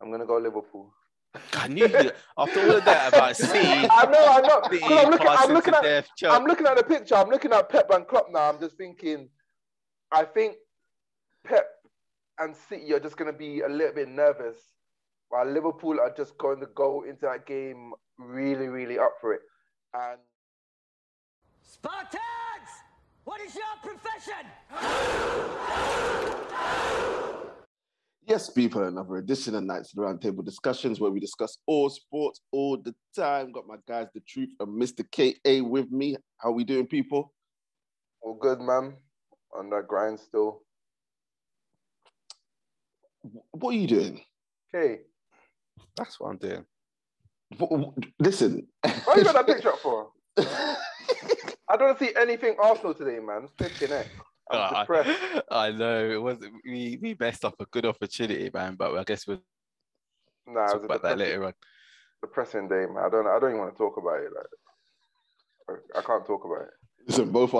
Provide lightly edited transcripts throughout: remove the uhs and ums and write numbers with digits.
I'm gonna go Liverpool. I knew you. After all of that about City, I know. City I'm looking at the picture. I'm looking at Pep and Klopp now. I'm just thinking, I think Pep and City are just going to be a little bit nervous, while Liverpool are just going to go into that game really, really up for it. And Spartans, what is your profession? Yes, people, another edition of Knightz Roundtable Discussions where we discuss all sports all the time. Got my guys, The Truth and Mr. KA with me. How we doing, people? all good, man. On that grind still. What are you doing? Okay. that's what I'm doing. Listen. What you got that picture up for? I don't see anything Arsenal today, man. Flipping it. I'm depressed. I know it wasn't. We messed up a good opportunity, man. But I guess we'll talk about that later on. Depressing day, man. I don't even want to talk about it. Like, I can't talk about it. Listen, both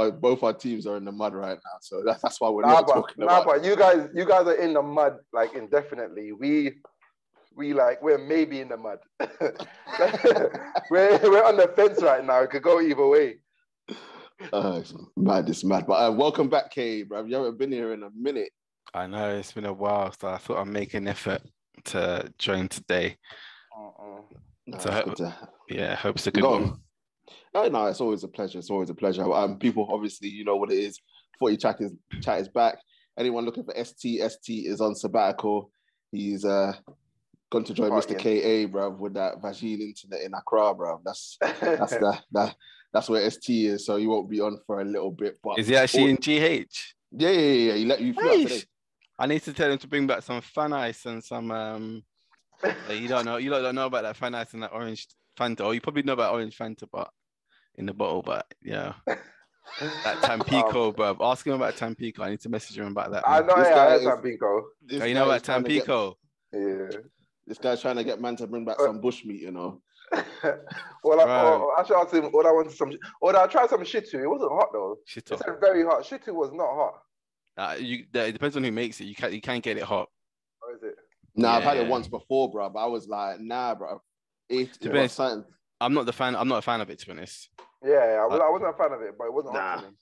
our teams are in the mud right now, so that's why we're not talking about. But you guys are in the mud like indefinitely. We're maybe in the mud. we're on the fence right now. It could go either way. It's mad. But welcome back, Kay, bro. You haven't been here in a minute. I know it's been a while, so I thought I'd make an effort to join today. Hope it's a good one. No, it's always a pleasure. People, obviously, you know what it is. Footie Chat is back. Anyone looking for ST is on sabbatical. He's gone to join Mr. KA, bro, with that vagine internet in Accra, bro. That's where ST is, so he won't be on for a little bit. But is he actually in GH? Yeah. He let you fly today. I need to tell him to bring back some fan ice and some you don't know about that fan ice and that orange Fanta. Or you probably know about orange Fanta, but in the bottle, but yeah. That Tampico, bro. Ask him about Tampico. I need to message him about that. Man. I know Tampico. You know about Tampico? Yeah. This guy's trying to get man to bring back some bushmeat, you know. I should ask him. I tried some shitu. It wasn't hot though. It said very hot. Shitu was not hot. It depends on who makes it. You can't get it hot. Or is it? Nah, I've had it once before, bro. But I was like, nah, bro. I'm not a fan of it, to be honest. Yeah, I wasn't a fan of it, but it wasn't hot to me.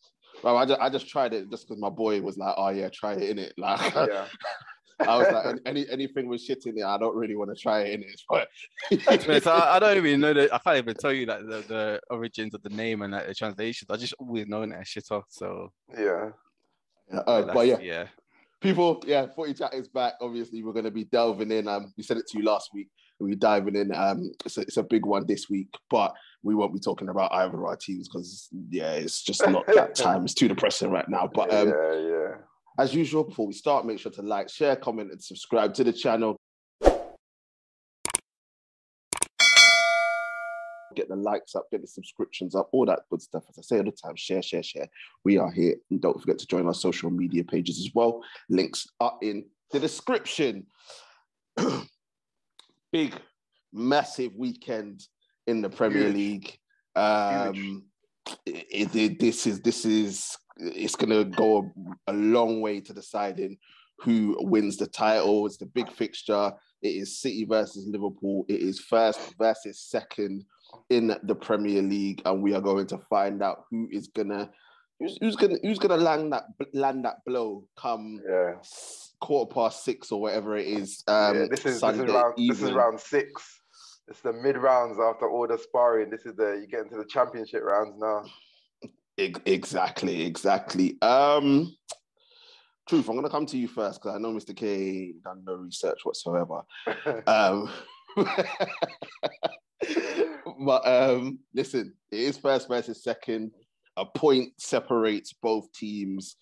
Bro, I just tried it just because my boy was like, oh yeah, try it in it. Like, yeah. I was like, anything with shit in it, I don't really want to try it in it. But so I don't even know I can't even tell you like the origins of the name and like, the translations. I just always known it as shit off. So yeah. People, Footie Chat is back. Obviously, we're going to be delving in. We said it to you last week. We're diving in. It's a big one this week, but we won't be talking about either of our teams because it's just not that time. It's too depressing right now. But as usual, before we start, make sure to like, share, comment, and subscribe to the channel. Get the likes up, get the subscriptions up, all that good stuff. As I say all the time, share. We are here. And don't forget to join our social media pages as well. Links are in the description. Big, massive weekend in the Premier League. It's going to go a long way to deciding who wins the title. It's the big fixture. It is City versus Liverpool. It is first versus second in the Premier League, and we are going to find out who's gonna land that blow come 6:15 or whatever it is. This is round 6. It's the mid rounds after all the sparring. You get into the championship rounds now. Exactly. Truth, I'm going to come to you first because I know Mr. K done no research whatsoever. But listen, it is first versus second. A point separates both teams.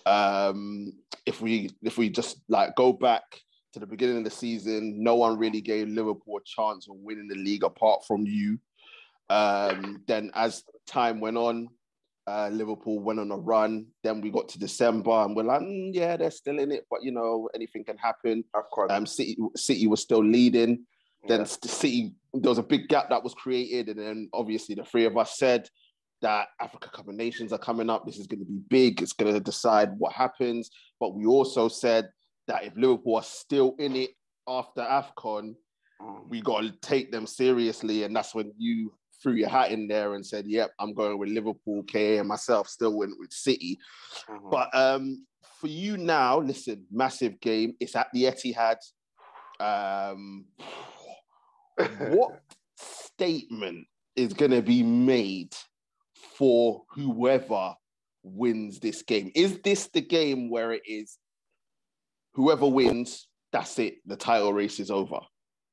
If we just like go back to the beginning of the season, no one really gave Liverpool a chance of winning the league apart from you. Then as time went on, Liverpool went on a run. Then we got to December and we're like, they're still in it, but you know, anything can happen. City was still leading. Then City, there was a big gap that was created, and then obviously the three of us said that Africa Cup of Nations are coming up. This is going to be big. It's going to decide what happens. But we also said that if Liverpool are still in it after AFCON, we got to take them seriously. And that's when you threw your hat in there and said, yep, I'm going with Liverpool. KA and myself still went with City. But for you now, listen, massive game. It's at the Etihad. What statement is going to be made for whoever wins this game? Is this the game where it is whoever wins, that's it, the title race is over?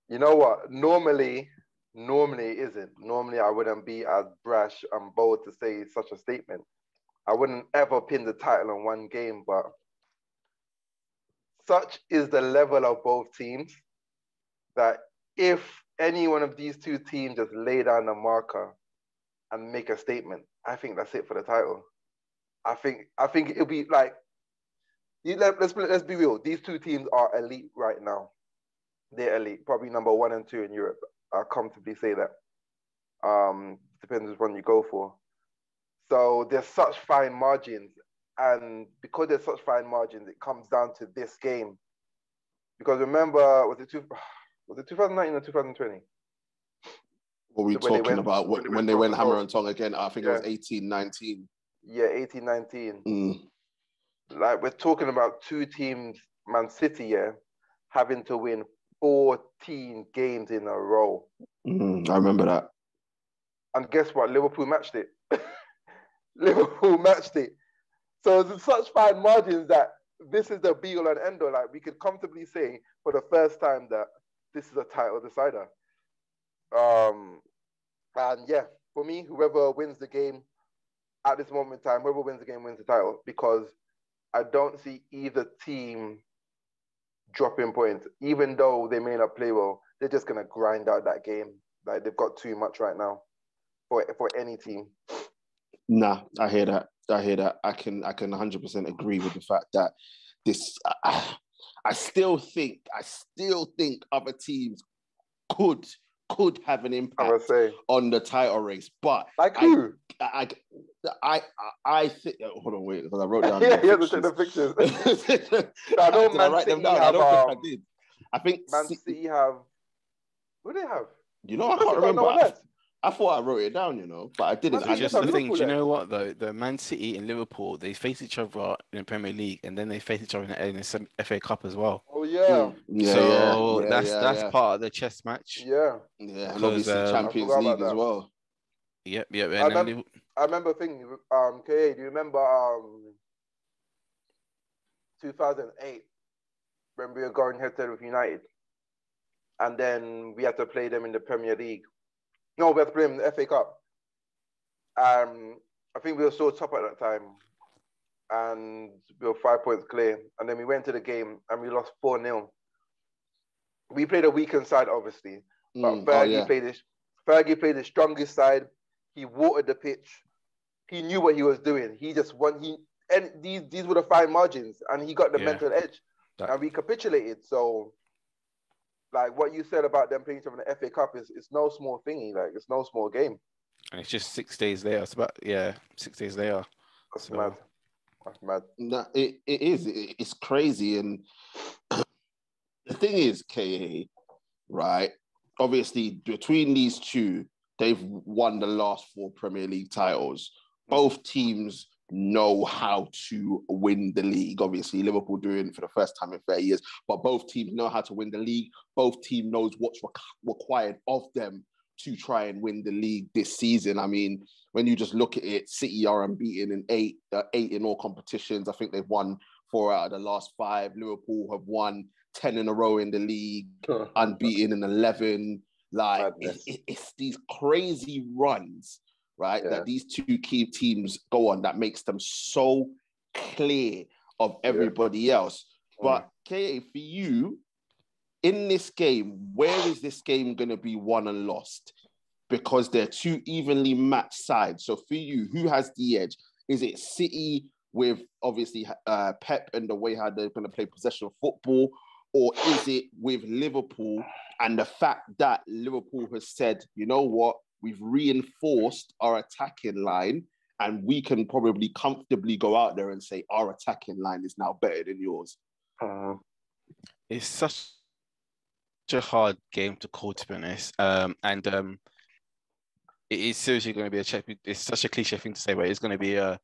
You know what? Normally it isn't. Normally I wouldn't be as brash and bold to say such a statement. I wouldn't ever pin the title on one game, but such is the level of both teams that if any one of these two teams just lay down the marker and make a statement, I think that's it for the title. I think it'll be like, let's be real. These two teams are elite right now. They're elite, probably number 1 and 2 in Europe. I'll comfortably say that. Depends which one you go for. So there's such fine margins. And because there's such fine margins, it comes down to this game. Because remember, was it 2019 or 2020? What were we talking about? When they went hammer and tongue again? I think it was 18-19. Yeah, 18-19. Like, we're talking about two teams, Man City, having to win 14 games in a row. I remember that. And guess what? Liverpool matched it. Liverpool matched it. So it's such fine margins that this is the be-all and end-all. Like, we could comfortably say for the first time that this is a title decider. And yeah, for me, whoever wins the game at this moment in time, whoever wins the game wins the title, because I don't see either team dropping points. Even though they may not play well, they're just going to grind out that game. Like, they've got too much right now for any team. Nah, I hear that. I can 100% agree with the fact that this. I still think other teams could have an impact on the title race, but like who? I think. Hold on, wait, because I wrote down. The fixtures. I know did I write them down? I don't think I did. I think Man City have. Who do they have? You know, I can't remember. I thought I wrote it down, but I didn't. I just the thing. Do you know what though? The Man City and Liverpool, they face each other in the Premier League, and then they face each other in the FA Cup as well. Oh yeah. That's part of the chess match. Yeah, and obviously Champions League as well. Yep. I remember thinking, KA, do you remember 2008 when we were going head-to-head with United, and then we had to play them in the Premier League? No, we had to play them in the FA Cup. I think we were still top at that time, and we were 5 points clear. And then we went to the game and we lost 4-0. We played a weakened side, obviously, but Fergie played the strongest side. He watered the pitch. He knew what he was doing. He just won. And these were the fine margins, and he got the mental edge, and we capitulated. So, like what you said about them playing from the FA Cup is no small thingy. Like, it's no small game. And it's just 6 days later. It's about 6 days later. That's mad. That's mad. No, it is. It's crazy. And the thing is, KA, right? Obviously, between these two, they've won the last 4 Premier League titles. Both teams know how to win the league. Obviously, Liverpool doing it for the first time in 30 years, but both teams know how to win the league. Both teams knows what's required of them to try and win the league this season. I mean, when you just look at it, City are unbeaten in 8 in all competitions. I think they've won 4 out of the last 5. Liverpool have won 10 in a row in the league, unbeaten in 11. Like, it's these crazy runs, right, that these two key teams go on that makes them so clear of everybody else. But, KA, for you, in this game, where is this game going to be won and lost? Because they're two evenly matched sides. So for you, who has the edge? Is it City with, obviously, Pep and the way how they're going to play possession football? Or is it with Liverpool and the fact that Liverpool has said, you know what, we've reinforced our attacking line and we can probably comfortably go out there and say our attacking line is now better than yours? It's such a hard game to call, to be honest. It is seriously going to be a check. It's such a cliche thing to say, but it's going to be a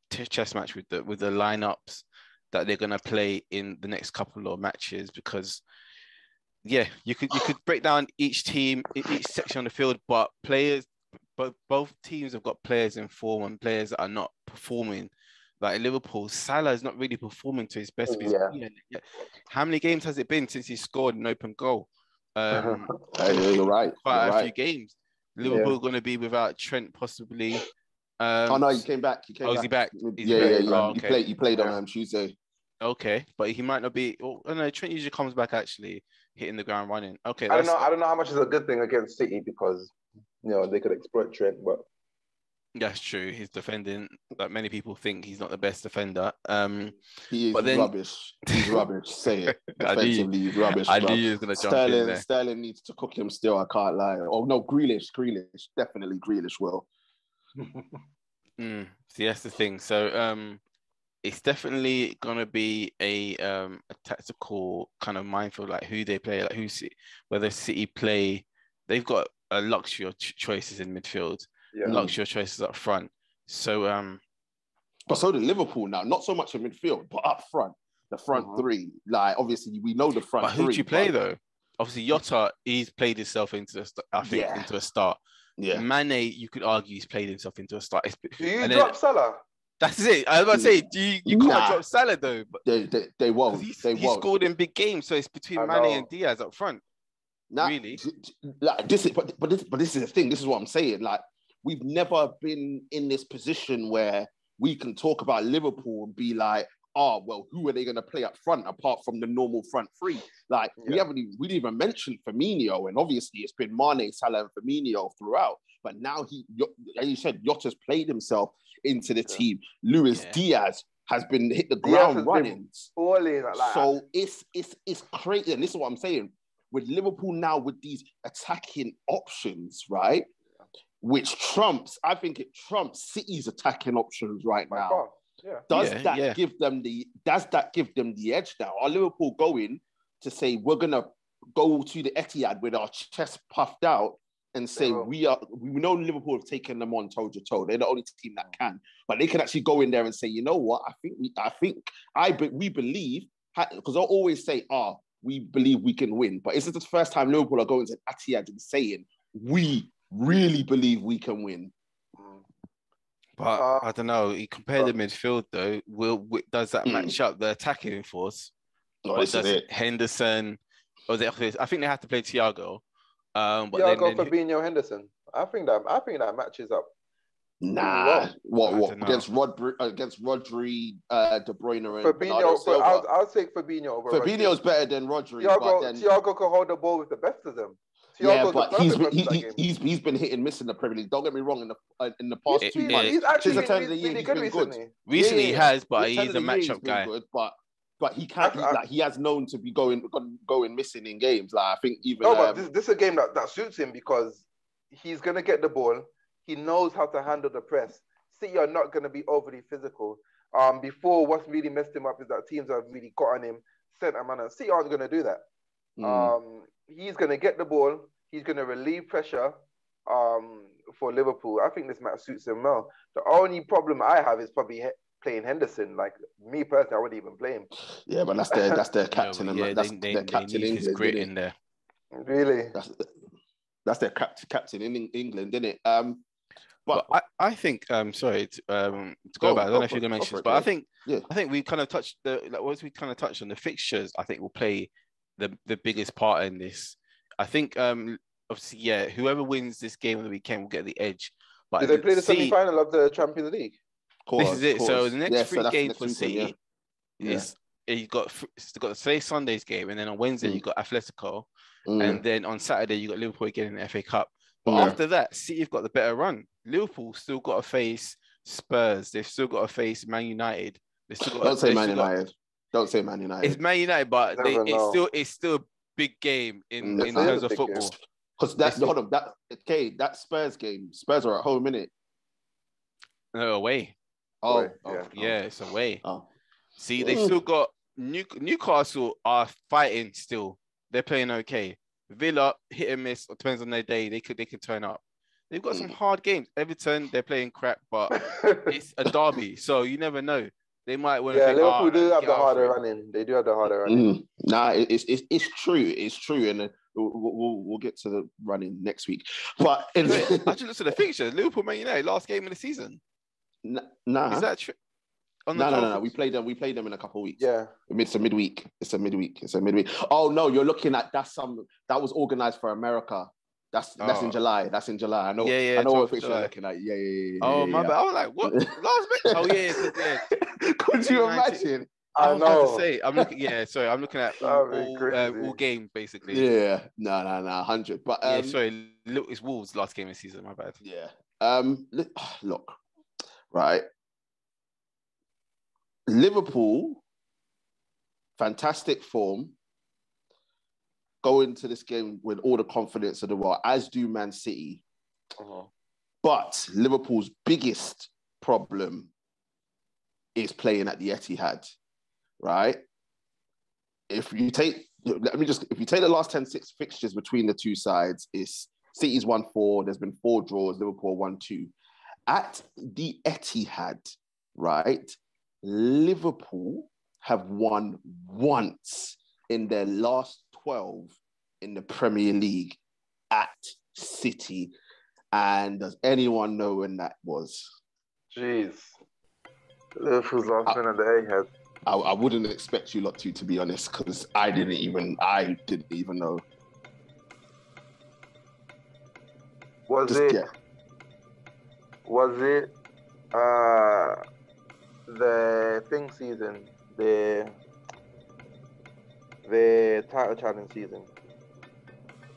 chess match with the lineups that they're going to play in the next couple of matches. Because, yeah, you could break down each team, each section on the field, but both teams have got players in form and players that are not performing. Like Liverpool, Salah is not really performing to his best. Yeah. How many games has it been since he scored an open goal? You're right. Quite a few games. Liverpool are going to be without Trent possibly. No, he came back. Is he back? Yeah. Oh, okay. He played on Tuesday. Okay, but he might not be. Oh no, Trent usually comes back actually hitting the ground running. Okay, I don't know how much is a good thing against City because they could exploit Trent, but that's true. He's defending. Like many people think he's not the best defender. He is rubbish. He's rubbish. Say it. Defensively, he's rubbish. I knew he was going to jump in there. Sterling needs to cook him still. I can't lie. Oh no, Grealish. Definitely Grealish will. See, that's the thing. So it's definitely going to be a tactical kind of mindful, like who they play, like whether City play. They've got a luxury of choices in midfield. Yeah. Luxury of choices up front. So, but so did Liverpool now. Not so much in midfield, but up front, the front three. Like obviously, we know the front. But who do you play though? Obviously, Jota, he's played himself into a start. Yeah, Mane, you could argue he's played himself into a start. Do you drop Salah? That's it. I was about to say, you can't drop Salah though. But they won't. He scored in big games, so it's between Mane and Diaz up front. Really? Like this is, but this is the thing. This is what I'm saying. Like we've never been in this position where we can talk about Liverpool and be like, oh, well, who are they going to play up front apart from the normal front three? Like we didn't even mention Firmino, and obviously it's been Mane, Salah, and Firmino throughout. But now as you said, Jota's played himself into the team. Luis Diaz has been hit the ground running. So it's crazy, and this is what I'm saying. With Liverpool now with these attacking options, right? Which I think it trumps City's attacking options right now. Yeah. Does that give them the edge now? Are Liverpool going to say we're gonna go to the Etihad with our chest puffed out and say we know Liverpool have taken them on toe to toe. They're the only team that can, but they can actually go in there and say, you know what? We believe, because they'll always say, we believe we can win. But is this the first time Liverpool are going to Etihad and saying we really believe we can win? But I don't know. You compare the midfield though. Does that match up the attacking force? No, this is it. Henderson, I think they have to play Thiago. Thiago, Fabinho, Henderson. I think that matches up. Nah, what against Rodri, De Bruyne, and Fabinho? I'll take Fabinho over. Fabinho's better than Rodri. Thiago can hold the ball with the best of them. But he's been hit and miss in the Premier League. Don't get me wrong. In the past 2 months, he's actually really good recently. Recently, he has, but he's a matchup guy. Good, but he can't. He has known to be going missing in games. Like I think even. But this is a game that suits him because he's gonna get the ball. He knows how to handle the press. City are not gonna be overly physical. Before, what's really messed him up is that teams have really got on him, centre man, and City aren't gonna do that. He's going to get the ball. He's going to relieve pressure for Liverpool. I think this match suits him well. The only problem I have is probably playing Henderson. Like me personally, I wouldn't even play him. Yeah, but that's their captain. That's their captain in England. Great in there. Really? That's their captain in England, isn't it? But I think sorry to go back. I don't know if you're going to mention this, but I think we kind of touched on the fixtures. I think will play the biggest part in this. I think obviously whoever wins this game on the weekend will get the edge. But did they play the semi-final of the Champions League? This is it. So the next 3 games for City is you got today Sunday's game, and then on Wednesday you got Atletico, and then on Saturday you got Liverpool again in the FA Cup. But after that, City have got the better run. Liverpool still got to face Spurs. They've still got to face Man United. Don't say Man United. It's Man United, but it's still a big game in terms of football. Because that Spurs game. Spurs are at home, innit? No, away. It's away. See, they've still got Newcastle are fighting still. They're playing okay. Villa, hit and miss, or depends on their day, they could turn up. They've got some hard games. Everton, they're playing crap, but it's a derby, so you never know. They might want to think, Liverpool do have the harder running. They do have the harder running. Nah, it's true. It's true, and we'll get to the running next week. But I just looked at the fixture. Liverpool, Man United, last game of the season. Nah, is that true? No. We played them in a couple of weeks. Yeah, it's a midweek. Oh no, you're looking at that was organized for America. That's in July. That's in July. I know. Yeah. I know what picture you're looking at. Yeah. Oh my bad. I was like, what? Last bit? Oh yeah. Could you imagine? I was about to say. I'm looking. Yeah, sorry. I'm looking at all games basically. Yeah. No. 100. But sorry. Look, it's Wolves' last game of the season. My bad. Yeah. Look. Right. Liverpool, fantastic form. Go into this game with all the confidence of the world, as do Man City. But Liverpool's biggest problem is playing at the Etihad, right? If you take the last 10 fixtures between the two sides, it's City's won 4, there's been 4 draws, Liverpool won 2. At the Etihad, right? Liverpool have won once in their last 12 in the Premier League at City. And does anyone know when that was? Jeez. Liverpool's last win at the Etihad. I wouldn't expect you lot to be honest, because I didn't even know. Was it the thing season, the title challenge season,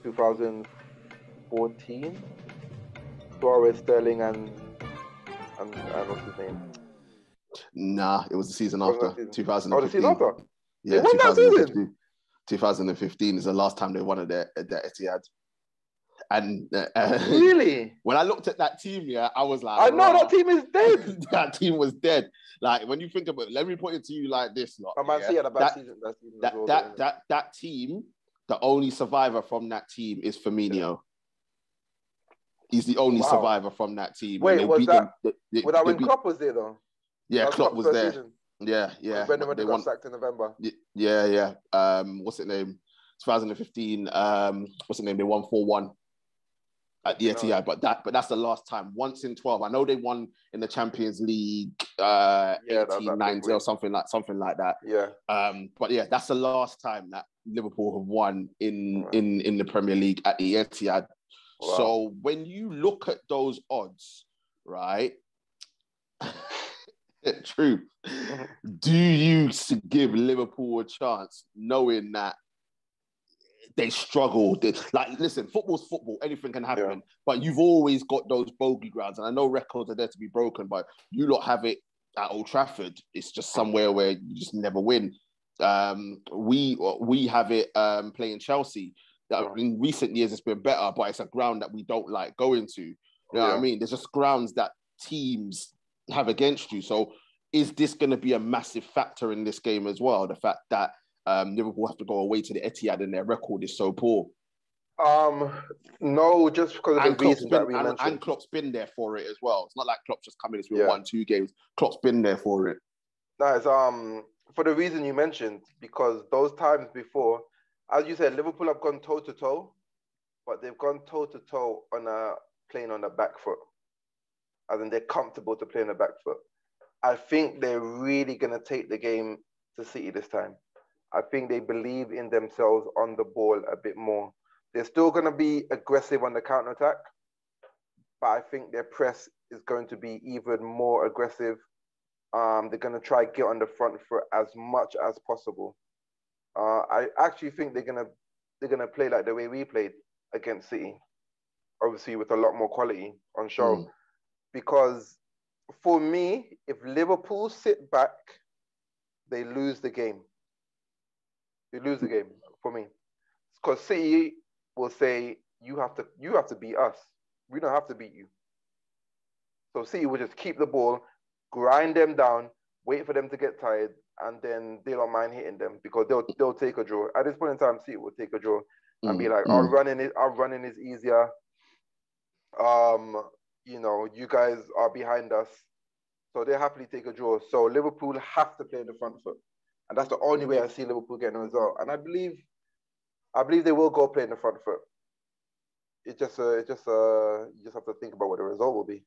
2014? Suarez, Sterling, and what's his name? Nah, it was the season after. 2015. Oh, the season after? Yeah, 2015. 2015 is the last time they won at the Etihad. And really, when I looked at that team, I was like, I know that team is dead. That team was dead. Like when you think about it, let me put it to you like this: Man City had a bad season. That team, the only survivor from that team is Firmino. Yeah. He's the only survivor from that team. Wait, was that when Klopp was there though? Yeah, Klopp was there. Season. Yeah. Brendan Rodgers got sacked in November. Yeah. What's it name? 2015. What's it name? They won 4-1 at the Etihad, but that's the last time. Once in 12. I know they won in the Champions League 18, 19 or something like that. Yeah. But yeah, that's the last time that Liverpool have won in the Premier League at the Etihad. Wow. So when you look at those odds, right? True. Do you give Liverpool a chance, knowing that they struggle? Listen, football's football. Anything can happen. Yeah. But you've always got those bogey grounds. And I know records are there to be broken, but you lot have it at Old Trafford. It's just somewhere where you just never win. We have it playing Chelsea. In recent years, it's been better, but it's a ground that we don't like going to. You know what I mean? There's just grounds that teams have against you. So is this going to be a massive factor in this game as well? The fact that Liverpool have to go away to the Etihad and their record is so poor. No, just because of the reason that we mentioned. And Klopp's been there for it as well. It's not like Klopp just come in and won 2 games. Klopp's been there for it. No, it's for the reason you mentioned, because those times before, as you said, Liverpool have gone toe-to-toe, but they've gone toe-to-toe on playing on the back foot. As in, they're comfortable to play on the back foot. I think they're really going to take the game to City this time. I think they believe in themselves on the ball a bit more. They're still going to be aggressive on the counter-attack, but I think their press is going to be even more aggressive. They're going to try to get on the front foot as much as possible. I actually think they're gonna play like the way we played against City, obviously with a lot more quality on show. Because for me, if Liverpool sit back, they lose the game. They lose the game for me, because City will say you have to beat us. We don't have to beat you. So City will just keep the ball, grind them down, wait for them to get tired, and then they don't mind hitting them because they'll take a draw. At this point in time, City will take a draw. and be like, our running is easier. You guys are behind us. So they happily take a draw. So Liverpool have to play in the front foot. And that's the only way I see Liverpool getting a result. And I believe they will go play in the front foot. You just have to think about what the result will be.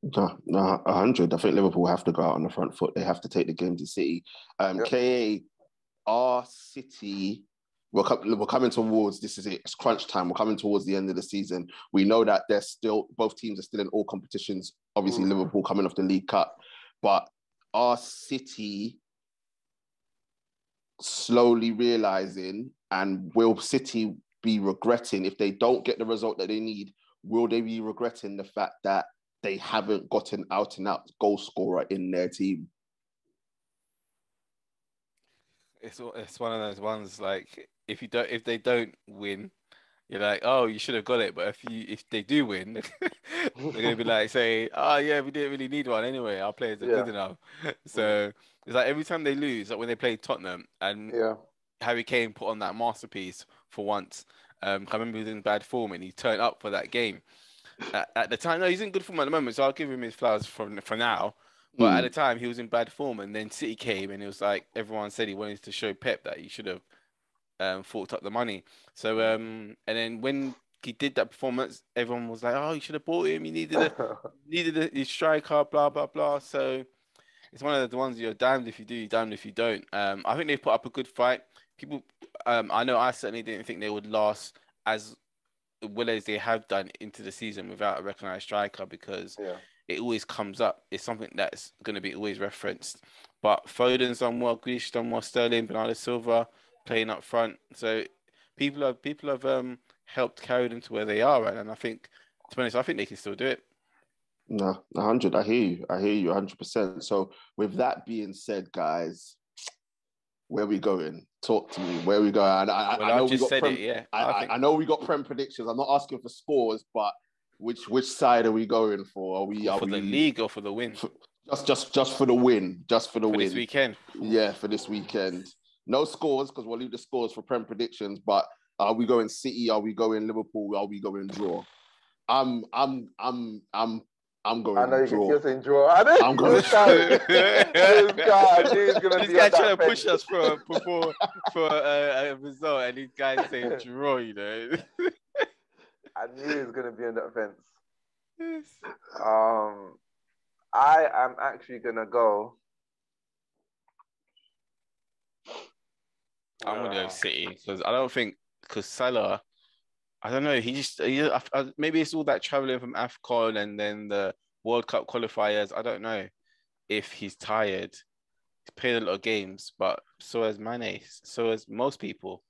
No, 100. I think Liverpool have to go out on the front foot. They have to take the game to City. Our City, we're coming towards, this is it, it's crunch time. We're coming towards the end of the season. We know that both teams are still in all competitions. Obviously, Liverpool coming off the League Cup. But our City slowly realising, and will City be regretting, if they don't get the result that they need, will they be regretting the fact that they haven't got an out-and-out goal scorer in their team? It's one of those ones, like, if they don't win, you're like, oh, you should have got it. But if they do win, they're gonna be like, say, oh yeah, we didn't really need one anyway. Our players are good enough. So it's like every time they lose, like when they play Tottenham and Harry Kane put on that masterpiece for once. I remember he was in bad form and he turned up for that game. At the time, no, he's in good form at the moment, so I'll give him his flowers for now. But at the time, he was in bad form, and then City came, and it was like everyone said he wanted to show Pep that he should have forked up the money. So and then when he did that performance, everyone was like, "Oh, you should have bought him. You needed a striker." Blah blah blah. So it's one of the ones you're damned if you do, you're damned if you don't. I think they've put up a good fight. People, I know I certainly didn't think they would last as well as they have done into the season without a recognised striker, because it always comes up. It's something that's going to be always referenced. But Foden's done well, Grealish done well, Sterling, Bernardo Silva playing up front. So people have helped carry them to where they are, right? And I think, to be honest, I think they can still do it. No, 100. I hear you 100%. So with that being said, guys, where we going? Talk to me. Where we going? I know we got Prem, I know we got Prem predictions. I'm not asking for scores, but which side are we going for? Are we the league or for the win? Just for the win. Just for the win. This weekend. Yeah, for this weekend. No scores, because we'll leave the scores for Prem predictions. But are we going City? Are we going Liverpool? Are we going draw? I'm going. I know draw. you're saying draw. I'm going. This guy trying to push us for a result, and these guys saying draw. You know. I knew he was going to be on that fence. I am actually going to go. I'm going to go City, because Salah, I don't know. Maybe it's all that traveling from AFCON and then the World Cup qualifiers. I don't know if he's tired. He's played a lot of games, but so has Mane. So has most people.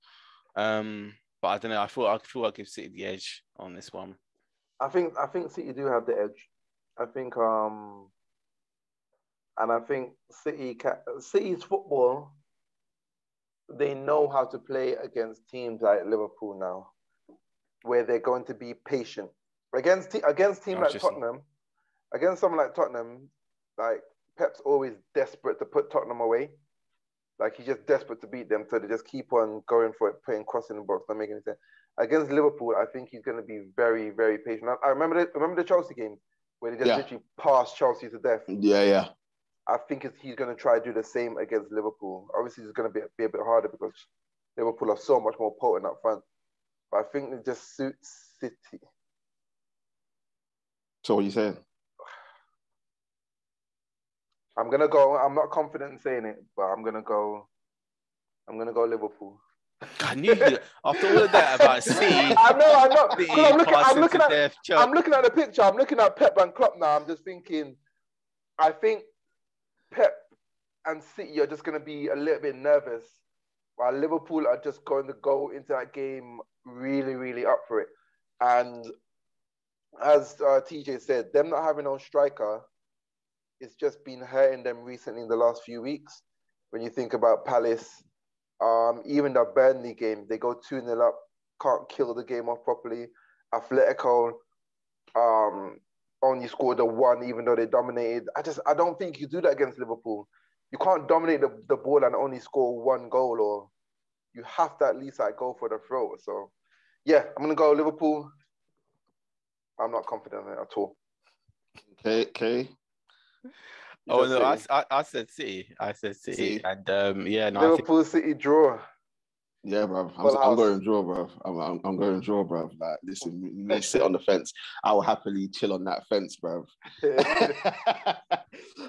But I don't know. I feel I'll give City the edge on this one. I think City do have the edge. I think and I think City's football, they know how to play against teams like Liverpool now, where they're going to be patient. Against team like Tottenham, against someone like Tottenham, like Pep's always desperate to put Tottenham away. Like he's just desperate to beat them, so they just keep on going for it, putting cross in the box, not making any sense. Against Liverpool, I think he's going to be very, very patient. I remember the Chelsea game where they just literally passed Chelsea to death. Yeah. I think he's going to try to do the same against Liverpool. Obviously, it's going to be a bit harder because Liverpool are so much more potent up front. But I think it just suits City. So what are you saying? I'm going to go. I'm not confident in saying it, but I'm going to go Liverpool. I knew you. After all of that about City. I know. I'm looking at the picture. I'm looking at Pep and Klopp now. I'm just thinking, I think Pep and City are just going to be a little bit nervous, while Liverpool are just going to go into that game really, really up for it. And as TJ said, them not having no striker, it's just been hurting them recently in the last few weeks. When you think about Palace, even the Burnley game, they go 2-0 up, can't kill the game off properly. Atletico only scored a 1, even though they dominated. I don't think you do that against Liverpool. You can't dominate the ball and only score 1 goal, or you have to at least like go for the throat. So yeah, I'm gonna go Liverpool. I'm not confident in it at all. Okay. Oh no, I said City. And yeah, no, Liverpool City draw. Yeah, bro. I'm going to draw, bro. I'm going to draw, bro. Like, listen, you may sit on the fence. I will happily chill on that fence, bro.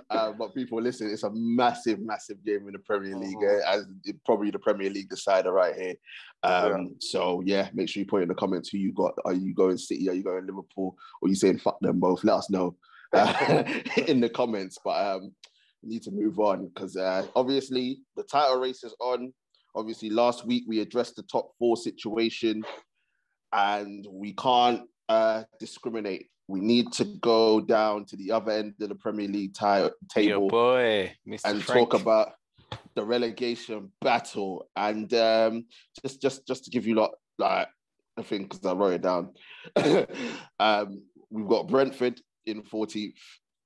But people, listen, it's a massive, massive game in the Premier League. As probably the Premier League decider right here. So yeah, make sure you put in the comments who you got. Are you going City? Are you going Liverpool? Or are you saying fuck them both? Let us know in the comments. But we need to move on because obviously the title race is on. Obviously, last week we addressed the top 4 situation and we can't discriminate. We need to go down to the other end of the Premier League table boy, Mr. and Frank. talk about the relegation battle. And just to give you like I think because I wrote it down, we've got Brentford in 14th.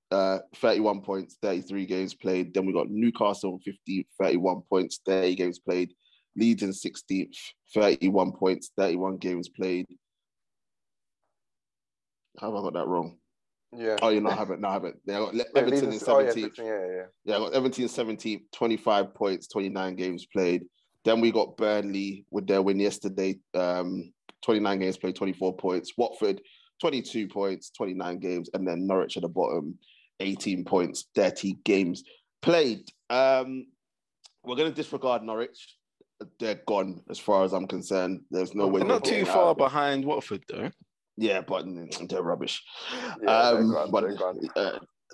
31 points, 33 games played. Then we got Newcastle on 15th, 31 points, 30 games played. Leeds in 16th, 31 points, 31 games played. How have I got that wrong? Yeah. Oh, I haven't. I got Everton in 17th. Yeah, I got Everton in 17th, 25 points, 29 games played. Then we got Burnley with their win yesterday, 29 games played, 24 points. Watford, 22 points, 29 games. And then Norwich at the bottom, 18 points, 30 games played. We're going to disregard Norwich. They're gone as far as I'm concerned. There's no way. They're not too far behind Watford, though. Yeah, but they're rubbish. Yeah, they're gone.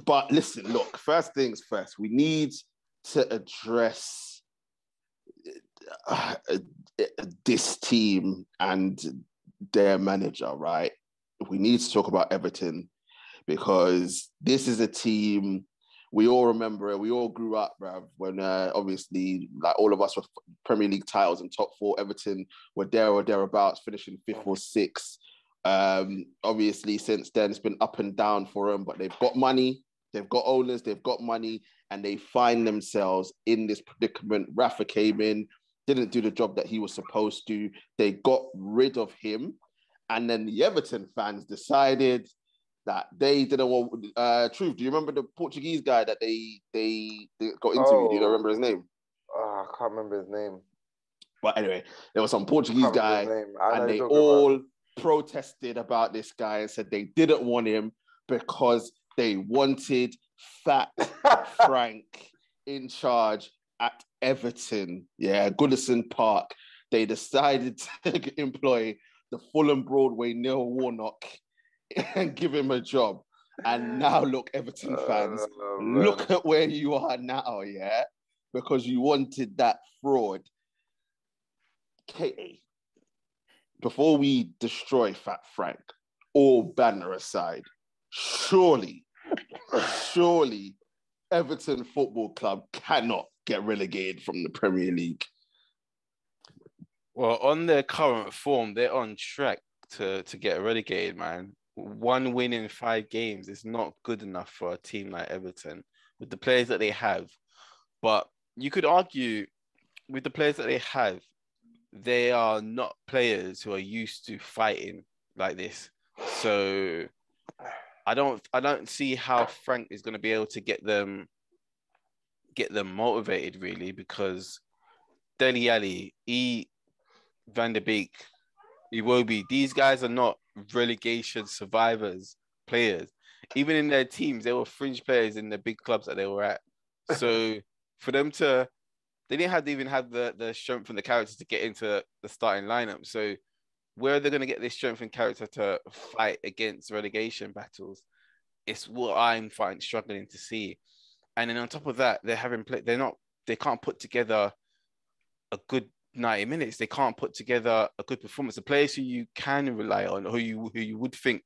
But listen, look, first things first, we need to address this team and their manager, right? We need to talk about Everton because this is a team we all remember it. We all grew up, bruv, when obviously, like all of us were Premier League titles and top 4. Everton were there or thereabouts, finishing 5th or 6th. Obviously, since then, it's been up and down for them, but they've got money, they've got owners, they've got money, and they find themselves in this predicament. Rafa came in, didn't do the job that he was supposed to. They got rid of him, and then the Everton fans decided that they didn't want... Truth, do you remember the Portuguese guy that they got interviewed? Do you remember his name? I can't remember his name. But anyway, there was some Portuguese guy, and they all protested about this guy and said they didn't want him because they wanted Fat Frank in charge at Everton. Yeah, Goodison Park. They decided to employ the Fulham Broadway Neil Warnock and give him a job. And now look, Everton fans, look at where you are now, yeah? Because you wanted that fraud. KA, before we destroy Fat Frank, all banner aside, surely Everton Football Club cannot get relegated from the Premier League. Well, on their current form, they're on track to get relegated, man. 1 win in 5 games is not good enough for a team like Everton with the players that they have. But you could argue with the players that they have, they are not players who are used to fighting like this. So I don't see how Frank is going to be able to get them motivated, really, because Dele Alli, Van der Beek, Iwobi, these guys are not relegation survivors players. Even in their teams, they were fringe players in the big clubs that they were at. So for them they didn't even have the strength and the character to get into the starting lineup. So where are they going to get this strength and character to fight against relegation battles? It's what I'm struggling to see. And then on top of that, they can't put together a good 90 minutes. They can't put together a good performance. The players who you can rely on, who you would think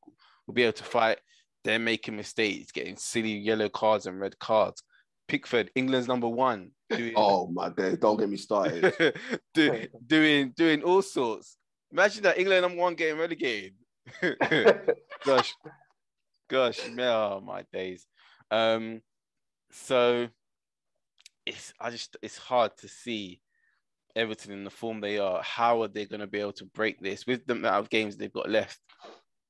will be able to fight, they're making mistakes, getting silly yellow cards and red cards. Pickford, England's number 1. Oh my God, don't get me started. doing all sorts. Imagine that, England number 1 getting relegated. Gosh, oh my days. So it's hard to see Everton in the form they are, how are they going to be able to break this with the amount of games they've got left?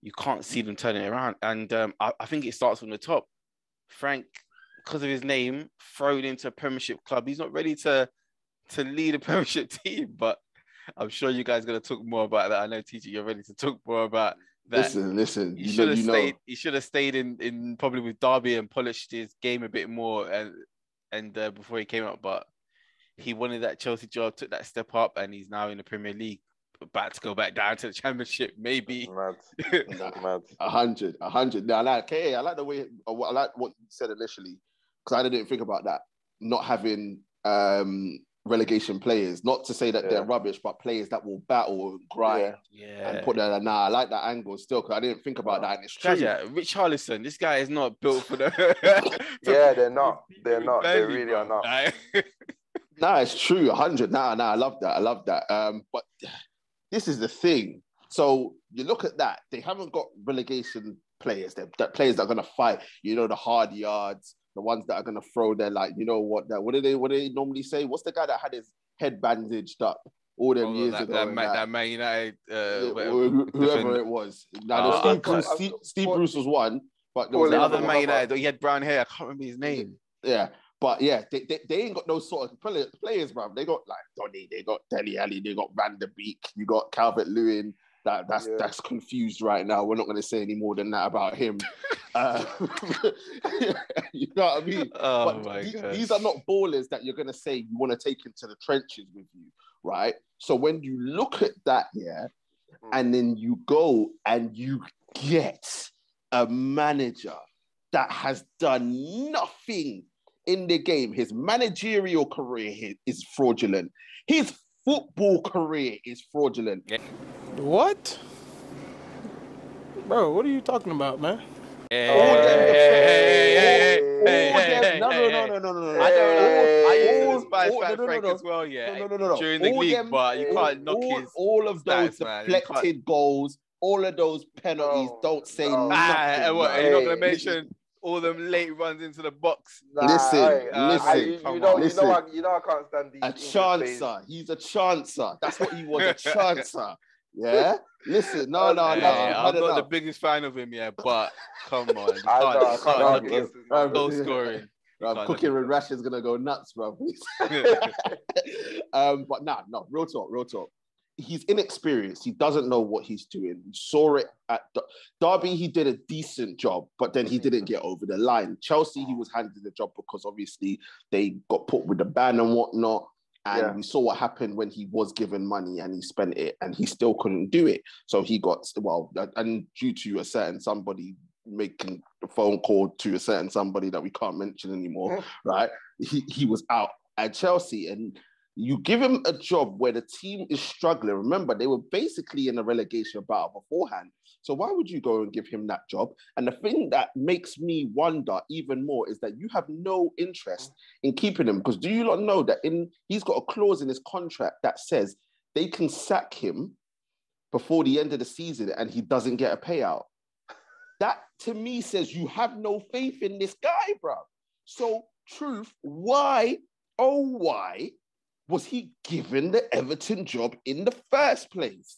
You can't see them turning it around. And I think it starts from the top. Frank, because of his name, thrown into a Premiership club. He's not ready to lead a Premiership team, but I'm sure you guys are going to talk more about that. I know, TJ, you're ready to talk more about that. Listen. He should have stayed. He should have stayed in probably with Derby and polished his game a bit more and before he came up. But he wanted that Chelsea job, took that step up, and he's now in the Premier League, about to go back down to the Championship, maybe. Mad. 100. Now, I like the way, I like what you said initially, because I didn't think about that. Not having relegation players, not to say that they're rubbish, but players that will battle and grind and put that. Nah, I like that angle still, because I didn't think about that. And it's true. Rich Harlison, this guy is not built for the. They're not. They really are not. Nah, it's true. 100. Nah, I love that. But this is the thing. So you look at that. They haven't got relegation players. They're players that are going to fight. The hard yards. The ones that are going to throw their, what do they normally say? What's the guy that had his head bandaged up all them years ago? That Man United, whoever it was. Steve Bruce was one, but there was another Man United. He had brown hair. I can't remember his name. Yeah, but yeah, they ain't got those sort of players, bruv. They got Donny, they got Dele Alli, they got Van der Beek, you got Calvert-Lewin. That's confused right now. We're not going to say any more than that about him. You know what I mean? Oh, but these are not ballers that you're going to say you want to take into the trenches with you, right? So when you look at that, and then you go and you get a manager that has done nothing in the game. His managerial career is fraudulent. His football career is fraudulent. What? Bro, what are you talking about, man? No. I used to despise Frank as well, during the league, but you can't knock his all of those stats, deflected goals, all of those penalties. Don't say nothing. What, you're not going to mention all them late runs into the box? Listen. You know I can't stand these. A chancer. He's a chancer. That's what he was, a chancer. Yeah? Listen, no. I'm not the biggest fan of him, but come on. I can't goal scoring. Cooking with Rash is going to go nuts, bro. But no, real talk. He's inexperienced. He doesn't know what he's doing. We saw it at Derby. He did a decent job, but then he didn't get over the line. Chelsea, he was handed the job because obviously they got put with the ban and whatnot. And we saw what happened when he was given money and he spent it and he still couldn't do it. So he got, and due to a certain somebody making a phone call to a certain somebody that we can't mention anymore, right? He was out at Chelsea, and you give him a job where the team is struggling. Remember, they were basically in a relegation battle beforehand. So why would you go and give him that job? And the thing that makes me wonder even more is that you have no interest in keeping him, because do you not know that he's got a clause in his contract that says they can sack him before the end of the season and he doesn't get a payout? That to me says you have no faith in this guy, bro. So truth, why was he given the Everton job in the first place?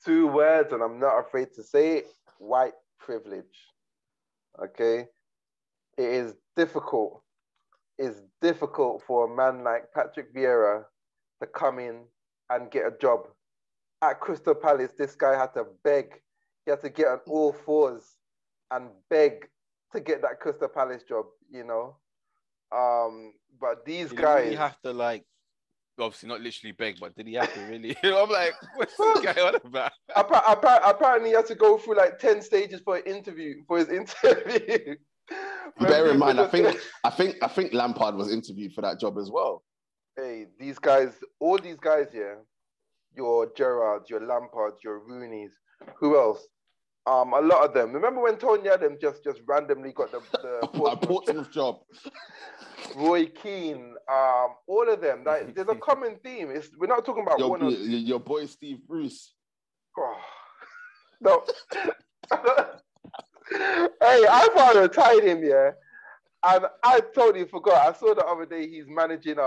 2 words, and I'm not afraid to say it: white privilege. Okay? It is difficult. It's difficult for a man like Patrick Vieira to come in and get a job. At Crystal Palace, this guy had to beg. He had to get on all fours and beg to get that Crystal Palace job, But these guys... Did he have to, obviously not literally beg, but did he have to really? I'm like, what's this guy on about? Apparently he had to go through 10 stages for his interview. Bear in mind, I think Lampard was interviewed for that job as well. Hey, these guys, all these guys, your Gerrards, your Lampards, your Rooneys, who else? A lot of them. Remember when Tony Adams just randomly got the Portsmouth job? Roy Keane, all of them. There's a common theme. We're not talking about your boy Steve Bruce. Oh, no. Hey, I finally tied him, and I totally forgot. I saw the other day he's managing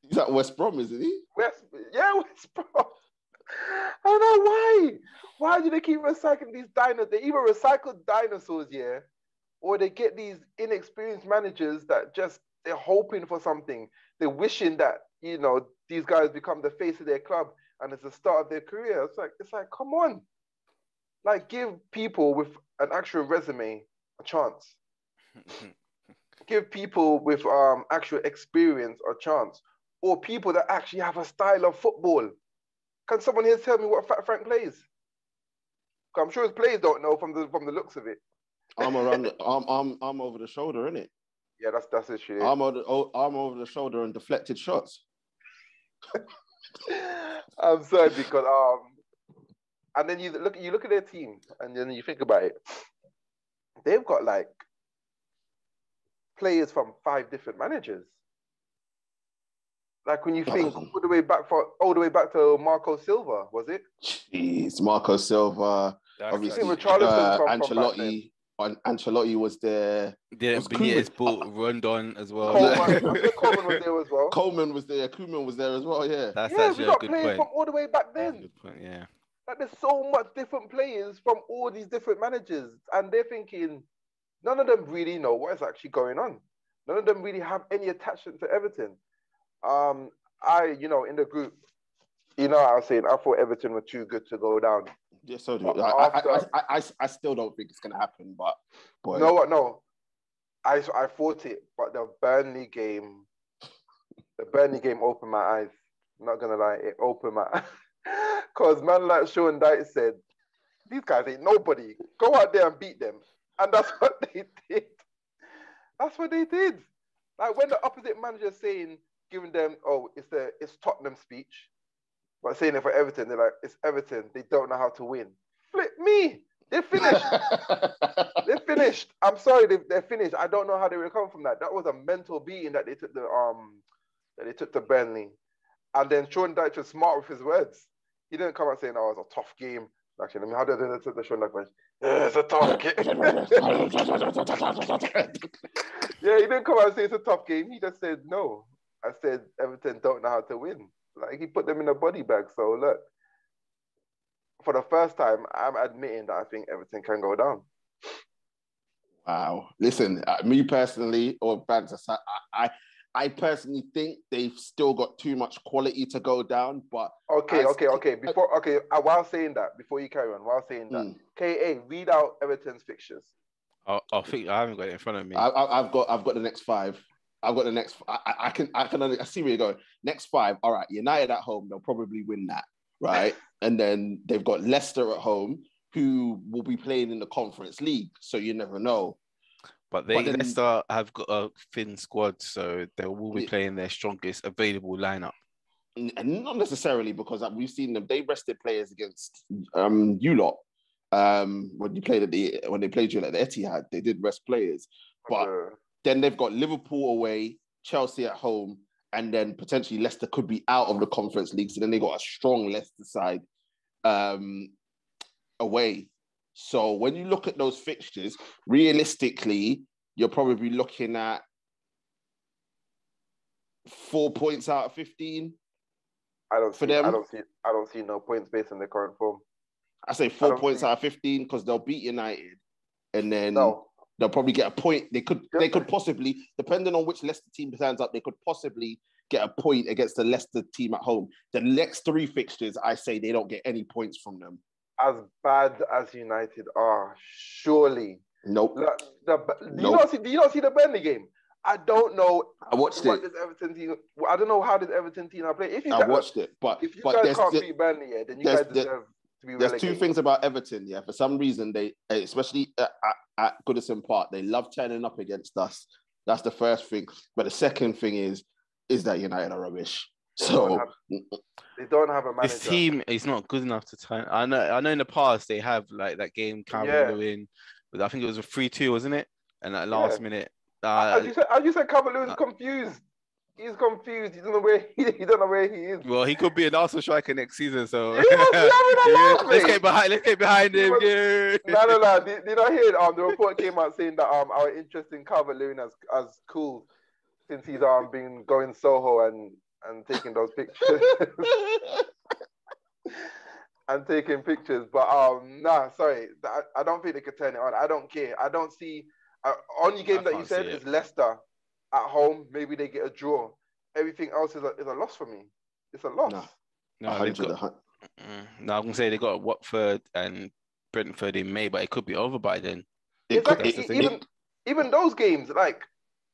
He's at West Brom, isn't he? West Brom. I don't know why. Why do they keep recycling these dinosaurs? They either recycle dinosaurs, yeah, or they get these inexperienced managers that just, they're hoping for something. They're wishing that, you know, these guys become the face of their club and it's the start of their career. It's like, come on. Like, give people with an actual resume a chance. Give people with actual experience a chance. Or people that actually have a style of football. Can someone here tell me what Frank plays? I'm sure his players don't know from the looks of it. I'm over the shoulder, innit? Yeah, that's it. I'm over the shoulder and deflected shots. I'm sorry, because and then you look at their team and then you think about it. They've got like players from 5 different managers. Like when you think all the way back to Marco Silva, was it? Jeez, Marco Silva. Obviously, Ancelotti. Ancelotti was there. Yeah, Benitez bought Rondon as well. Coleman was there as well. Coleman was there. Koeman was there as well. Yeah, that's we got players from all the way back then. That's a good point. Yeah, like there's so much different players from all these different managers, and they're thinking none of them really know what is actually going on. None of them really have any attachment to Everton. In the group, I was saying I thought Everton were too good to go down. Yeah, so do I still don't think it's gonna happen, but boy. No. I thought it, but the Burnley game opened my eyes. I'm not gonna lie, it opened my eyes. Cause man like Sean Knightz said, these guys ain't nobody. Go out there and beat them. And that's what they did. That's what they did. Like when the opposite manager saying, giving them, it's Tottenham speech. But saying it for Everton, they're like, it's Everton. They don't know how to win. Flip me. They're finished. They're finished. I'm sorry, they're finished. I don't know how they recover from that. That was a mental beating that they took to Burnley. And then Sean Dyche was smart with his words. He didn't come out saying, "Oh, it's a tough game." Actually, how did they take the Sean Dyche words? Yeah, it's a tough game. Yeah, he didn't come out and say it's a tough game. He just said, "No." I said Everton don't know how to win. Like he put them in a body bag. So look, for the first time, I'm admitting that I think Everton can go down. Wow. Listen, me personally, or fans aside, I personally think they've still got too much quality to go down. But okay. While saying that, before you carry on, KA, read out Everton's fixtures. I think I haven't got it in front of me. I've got the next 5. I've got the next. I see where you're going. Next 5. All right, United at home, they'll probably win that, right? And then they've got Leicester at home, who will be playing in the Conference League. So you never know. But Leicester have got a thin squad, so they will be playing their strongest available lineup. And not necessarily, because we've seen them. They rested players against you lot. When they played you at the Etihad, they did rest players. But then they've got Liverpool away, Chelsea at home, and then potentially Leicester could be out of the Conference League. So then they got a strong Leicester side away. So when you look at those fixtures, realistically, you're probably looking at 4 points out of 15. I don't see no points based on their current form. I say 4 points out of 15 because they'll beat United, and then they'll probably get a point. They could possibly, depending on which Leicester team stands up, they could possibly get a point against the Leicester team at home. The next 3 fixtures, I say they don't get any points from them. As bad as United are, surely. Nope. Do you not see the Burnley game? I don't know. I watched it. I don't know how this Everton team are playing. I watched it, but if you guys can't beat Burnley, then you guys deserve to be relegated. There's 2 things about Everton. Yeah, for some reason they, especially at Goodison Park, they love turning up against us. That's the first thing. But the second thing is that United are rubbish. They don't have a manager. This team is not good enough to turn. I know in the past they have like that game Calvert-Lewin, but I think it was a 3-2, wasn't it? And at last minute. As you said, Calvert-Lewin's confused. He's confused. He don't know where he is. Well, he could be an Arsenal striker next season. So he must be having a laugh, let's get behind him. No. Did I hear the report came out saying that our interest in Calvert-Lewin has cooled since he's been going Soho and and taking those pictures. And taking pictures, but sorry, I don't think they could turn it on. I don't care. I don't see. Only game that you said is Leicester at home. Maybe they get a draw. Everything else is a loss for me. It's a loss. No, I'm gonna say they got Watford and Brentford in May, but it could be over by then. Even those games, like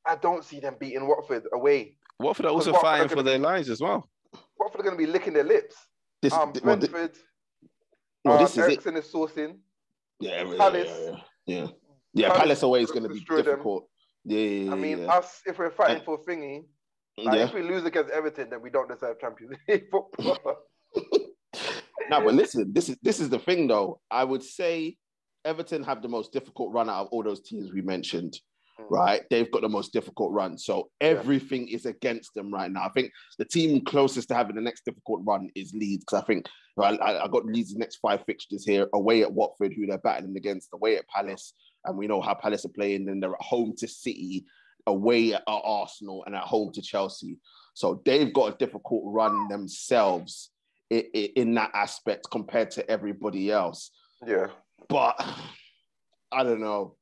I don't see them beating Watford away. Watford are also fighting for their lives as well. Watford are going to be licking their lips. Brentford. Ericsson is sourcing. Palace. Palace away is going to be difficult. I mean, us, if we're fighting for thingy, if we lose against Everton, then we don't deserve Champions League football. But listen, this is the thing, though. I would say Everton have the most difficult run out of all those teams we mentioned. Right, they've got the most difficult run, so everything is against them right now. I think the team closest to having the next difficult run is Leeds, because I think I got Leeds' next 5 fixtures here: away at Watford, who they're battling against, away at Palace, and we know how Palace are playing. Then they're at home to City, away at Arsenal, and at home to Chelsea. So they've got a difficult run themselves in that aspect compared to everybody else. Yeah, but I don't know.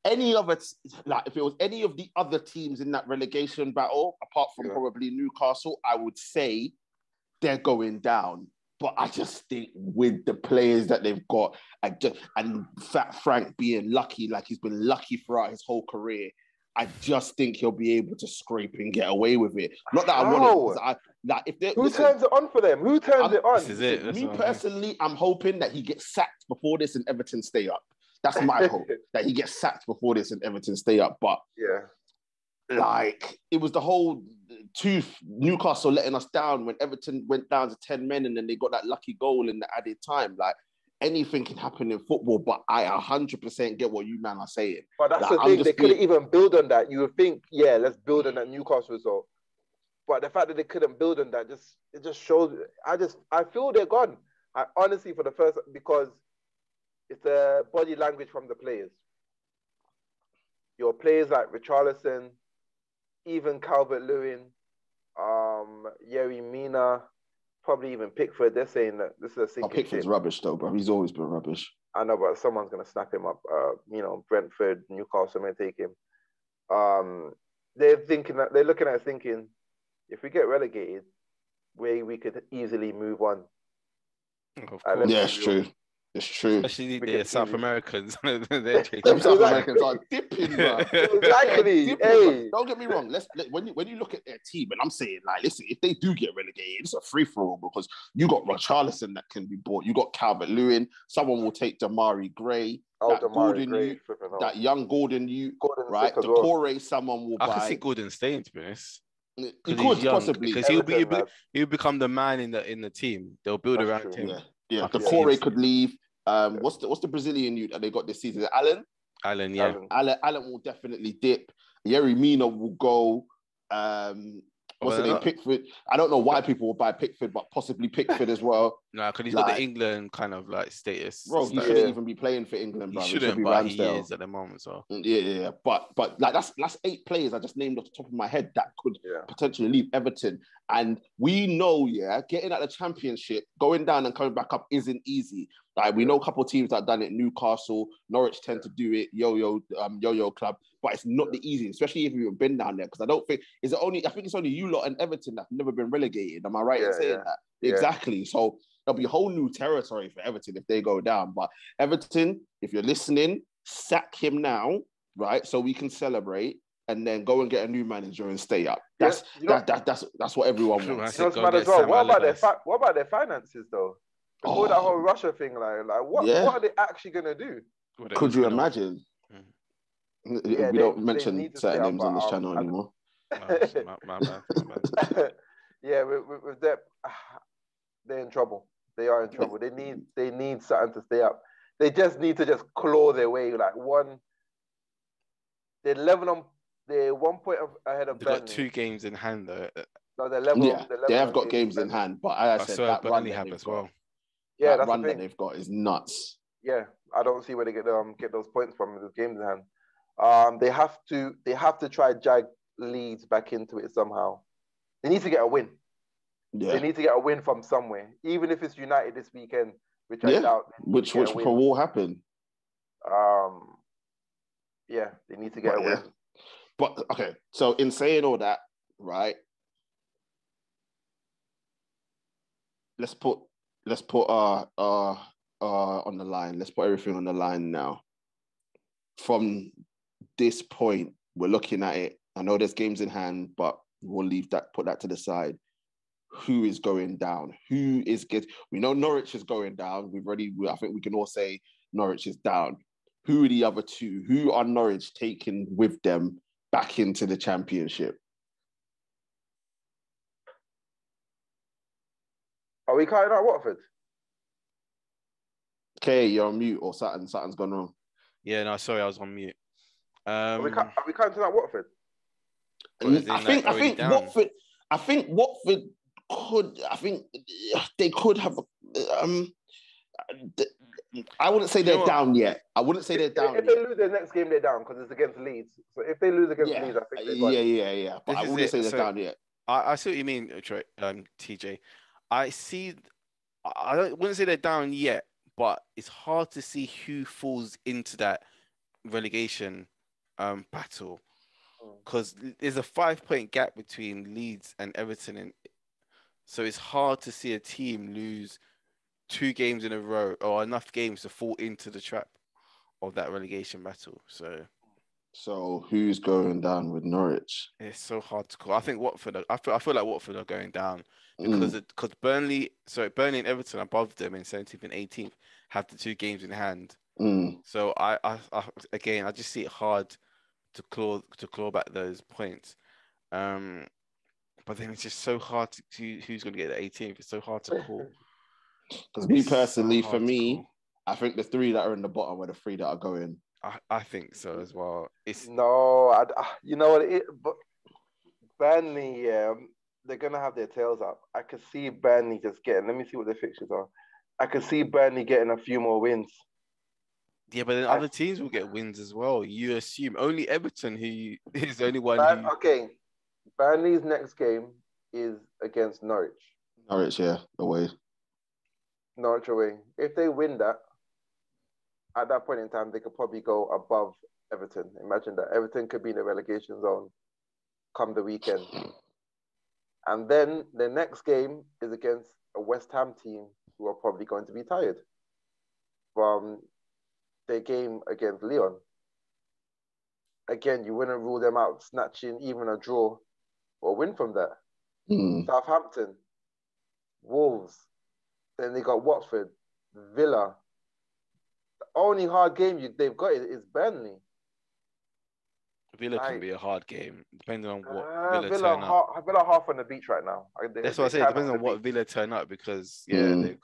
Any of it, like if it was any of the other teams in that relegation battle, apart from probably Newcastle, I would say they're going down. But I just think with the players that they've got, and Fat Frank being lucky, like he's been lucky throughout his whole career, I just think he'll be able to scrape and get away with it. Not that I want it. Who turns it on for them? Who turns it on? This is it. Me personally, I'm hoping that he gets sacked before this and Everton stay up. That's my hope, that he gets sacked before this and Everton stay up. But it was the whole Newcastle letting us down when Everton went down to 10 men and then they got that lucky goal in the added time. Like, anything can happen in football, but I 100% get what you man are saying. But that's the thing, they couldn't even build on that. You would think, let's build on that Newcastle result. But the fact that they couldn't build on that, it just shows. I feel they're gone. I honestly, because it's the body language from the players. Your players like Richarlison, even Calvert-Lewin, Yerry Mina, probably even Pickford. They're saying that this is a sinking Pickford's rubbish though, bro. He's always been rubbish. I know, but someone's going to snap him up. Brentford, Newcastle may take him. They're looking at it thinking, if we get relegated, we could easily move on. Of course. Yeah, it's true. It's true. Especially the South Americans. Them South Americans are dipping, bro. Exactly. Hey. Don't get me wrong. When you look at their team, and I'm saying, like, listen, if they do get relegated, it's a free-for-all because you got Richarlison that can be bought. You got Calvert-Lewin. Someone will take Damari Gray. That young Gordon, right? The Corey, someone will buy. I can see Gordon staying, to be honest. He could possibly, because he'll become the man in the team. They'll build around him. Yeah. The Corey could leave. What's the Brazilian youth that they got this season? Alan, yeah. Alan will definitely dip. Yerry Mina will go. What's the name? Pickford. I don't know why people will buy Pickford, but possibly Pickford as well. No, because he's got the England kind of like status. Bro, he shouldn't even be playing for England, bro. He shouldn't, but he is at the moment. So yeah. But like that's 8 players I just named off the top of my head that could potentially leave Everton. And we know, getting at the Championship, going down and coming back up isn't easy. Like we know a couple of teams that have done it. Newcastle, Norwich tend to do it. Yo-Yo Club, but it's not the easy, especially if you've been down there. Because I think it's only you lot and Everton that have never been relegated. Am I right in saying that? Yeah. Exactly. So there'll be a whole new territory for Everton if they go down. But Everton, if you're listening, sack him now, right? So we can celebrate. And then go and get a new manager and stay up. That's what everyone wants. What about their finances though? Before that whole Russia thing, like what are they actually gonna do? Could you imagine? We don't mention certain names on this channel anymore. My bad. Yeah, with that, they're in trouble. They are in trouble. They need something to stay up. They just need to just claw their way. Like they're level on. They're 1 point ahead of Burnley. They've got 2 games in hand, though. No, they're level. Yeah, they have got games in hand, but as I said, that Burnley have as well. Yeah, that run that they've got is nuts. Yeah, I don't see where they get those points from with those games in hand. They have to try drag Leeds back into it somehow. They need to get a win. Yeah. They need to get a win from somewhere, even if it's United this weekend, which I doubt. Which will happen. Yeah, they need to get a win. But okay, so in saying all that, right? Let's put our on the line. Let's put everything on the line now. From this point, we're looking at it. I know there's games in hand, but we'll put that to the side. Who is going down? We know Norwich is going down. I think we can all say Norwich is down. Who are the other two? Who are Norwich taking with them back into the Championship? Are we counting out Watford? Okay, you're on mute or something's gone wrong. Yeah, no, sorry, I was on mute. Are we counting out Watford? I think Watford could. I think they could have. I wouldn't say they're down yet. I wouldn't say they're down. If they lose their next game, they're down because it's against Leeds. So if they lose against Leeds, I think they're gone. Yeah. But I wouldn't say they're down yet. I see what you mean, TJ. I wouldn't say they're down yet, but it's hard to see who falls into that relegation battle because there's a 5-point gap between Leeds and Everton, so it's hard to see a team lose 2 games in a row or enough games to fall into the trap of that relegation battle. So who's going down with Norwich? It's so hard to call. I think Watford. I feel like Watford are going down because Burnley and Everton above them in 17th and 18th have the 2 games in hand. So I just see it hard to claw back those points. But then it's just so hard to see who's going to get the 18th. It's so hard to call. Because me personally, for me, I think the 3 that are in the bottom are the 3 that are going. I think so as well. You know what? But Burnley, they're gonna have their tails up. I could see Burnley just getting. Let me see what their fixtures are. I could see Burnley getting a few more wins. Yeah, but then other teams will get wins as well. You assume only Everton, who is the only one. Okay, Burnley's next game is against Norwich. Norwich, yeah, away. Norwich away. If they win that, at that point in time, they could probably go above Everton. Imagine that. Everton could be in the relegation zone come the weekend. And then the next game is against a West Ham team who are probably going to be tired from their game against Lyon. Again, you wouldn't rule them out snatching even a draw or win from that. Southampton, Wolves, then they got Watford, Villa. The only hard game they've got is Burnley. Villa can be a hard game, depending on what Villa turn up. Villa half on the beach right now. That's what I say. It depends on what Villa turn up because they've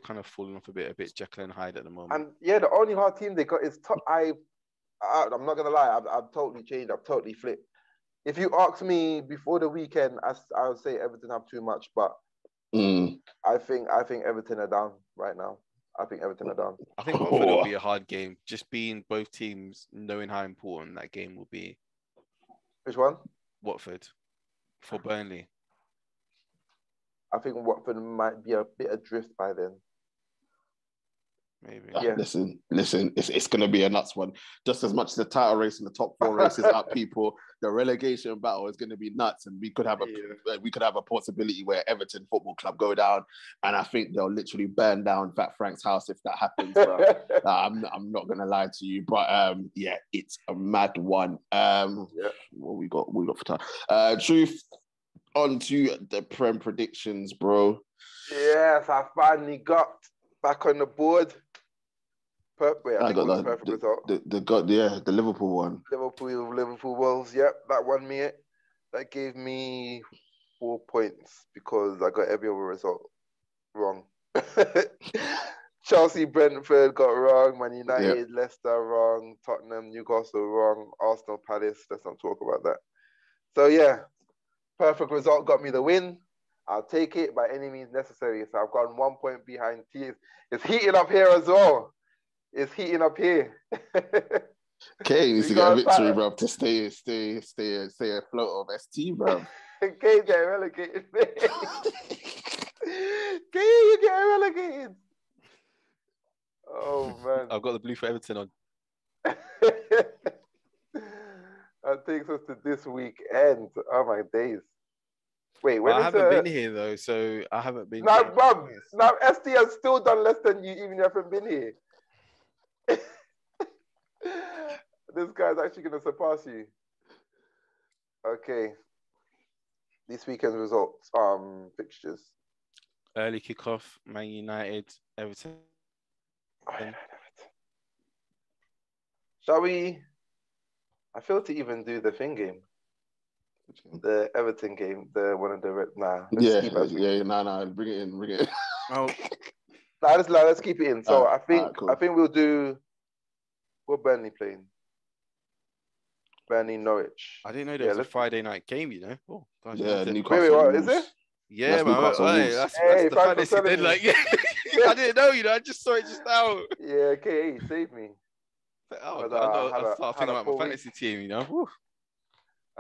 kind of fallen off a bit Jekyll and Hyde at the moment. And the only hard team they got is I'm not gonna lie. I've totally changed. I've totally flipped. If you ask me before the weekend, I would say Everton have too much, but I think Everton are down right now. I think Everton are down. I think Watford will be a hard game, just being both teams knowing how important that game will be. Which one? Watford for Burnley. I think Watford might be a bit adrift by then. Maybe. Yeah. Listen, it's going to be a nuts one. Just as much as the title race and the top 4 races up, people, the relegation battle is going to be nuts, and we could have a possibility where Everton Football Club go down, and I think they'll literally burn down Fat Frank's house if that happens. I'm not going to lie to you, but it's a mad one. What we got for time? Truth, on to the Prem predictions, bro. Yes, I finally got back on the board. I got the perfect result. The Liverpool one. Liverpool Wolves. Yep, that won me it. That gave me 4 points because I got every other result wrong. Chelsea, Brentford got wrong. Man United, Leicester wrong. Tottenham, Newcastle wrong. Arsenal, Palace. Let's not talk about that. So perfect result got me the win. I'll take it by any means necessary. So I've gone 1 point behind T. It's heating up here as well. It's heating up here. Kane needs to get a victory, bro, to stay afloat of ST, bro. Kane getting relegated. Kane, you getting relegated. Oh man. I've got the blue for Everton on. That takes us to this weekend. Oh my days. Wait, when I haven't been here though, so I haven't been. Now, bro, now ST has still done less than you, even if you haven't been here. This guy's actually going to surpass you. Okay. This weekend's results, fixtures. Early kickoff, Man United, Everton. Shall we? I feel to even do the thing game. The Everton game, the one of the nah. Bring it in. Oh, let's keep it in. So I think we'll do. What Burnley playing? Burnley Norwich. I didn't know there was a Friday night game. You know? Oh, gosh, yeah, Newcastle. Wait, what is it? Yeah, man. That's the fantasy. Like, I didn't know. You know, I just saw it just now. Yeah, KA saved me. Oh, I start thinking about my fantasy team. You know. Woo.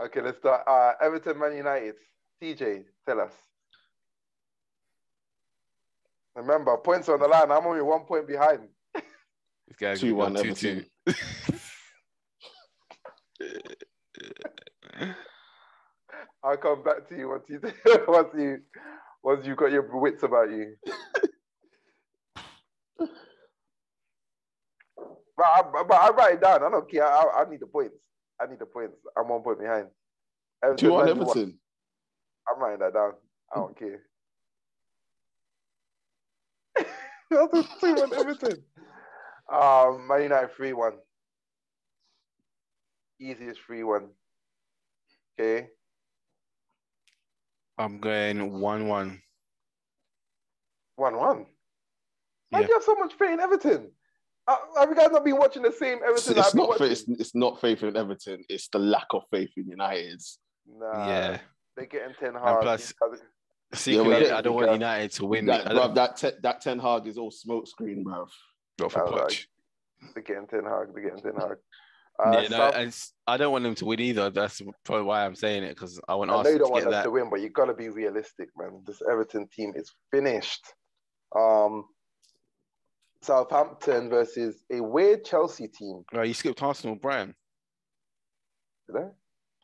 Okay, let's start. Everton, Man United. TJ, tell us. Remember, points on the line. I'm only 1 point behind. This guy's 2-1 Everton. I'll come back to you once you got your wits about you. But I write it down. I don't care. I need the points. I'm 1 point behind. 2-1 Everton. I'm writing that down. I don't care. That's 2-1 Everton. Man United 3-1. Easiest 3-1. Okay. I'm going 1-1. 1-1? Why do you have so much faith in Everton? Have you guys not been watching the same Everton? It's not faith in Everton. It's the lack of faith in United. Nah. Yeah. They're getting 10 hard. And plus, secretly, I don't want United to win. That 10 hard is all smoke screen, bruv. Not for Poch. They're getting 10 hard. I don't want them to win either. That's probably why I'm saying it, because I want Arsenal to don't want get them that. to win, but you got to be realistic, man. This Everton team is finished. Southampton versus a weird Chelsea team. Oh, you skipped Arsenal, Brian. Did I?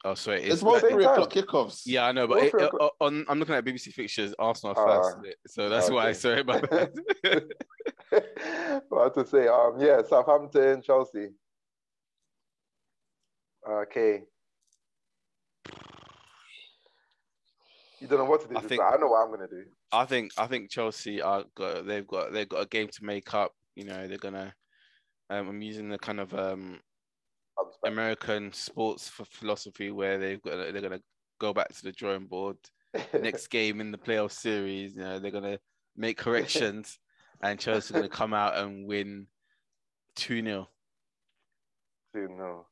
Oh, sorry. It's both 3 o'clock kickoffs. Yeah, I know, but I'm looking at BBC fixtures. Arsenal first, so that's why I saw it. My bad. What to say? Southampton, Chelsea. Okay. You don't know what to do. I know what I'm gonna do. I think Chelsea they've got a game to make up. You know, they're gonna. I'm using the kind of American sports philosophy where they're gonna go back to the drawing board. Next game in the playoff series, you know, they're gonna make corrections, and Chelsea are gonna come out and win 2-0. 2-0.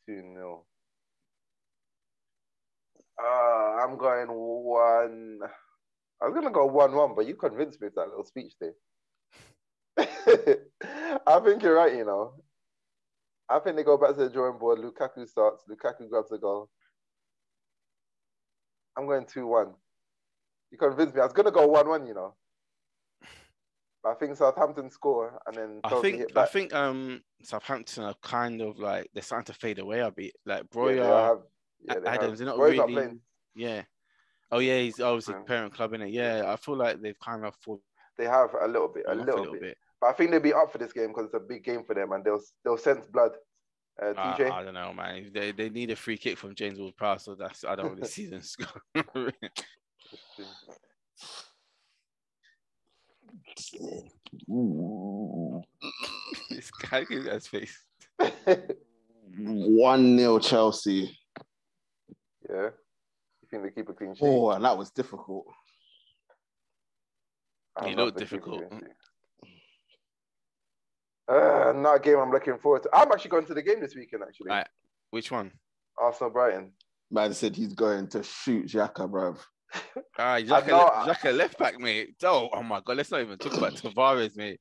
2-0. I'm going 1. I was gonna go 1-1, but you convinced me with that little speech there. I think you're right, you know. I think they go back to the drawing board. Lukaku starts. Lukaku grabs the goal. I'm going 2-1. You convinced me. I was gonna go 1-1, you know. But I think Southampton score and then Chelsea hit back. I think Southampton are kind of like they're starting to fade away a bit. Like Broya, Adams, they're not Broya's really. Not playing. Yeah. Oh yeah, he's obviously parent club in it. Yeah, I feel like they've kind of They have a little bit. But I think they'll be up for this game because it's a big game for them and they'll sense blood. TJ? I don't know, man. They need a free kick from James Ward-Prowse, so I don't really see them score. This guy has face. 1-0 Chelsea. Yeah. You think they keep a clean sheet? Oh, and that was difficult. He looked difficult. Not a game I'm looking forward to. I'm actually going to the game this weekend, actually. Right. Which one? Arsenal-Brighton. Man said he's going to shoot Xhaka, bruv. Xhaka left back, mate. Oh my God, let's not even talk about Tavares, mate.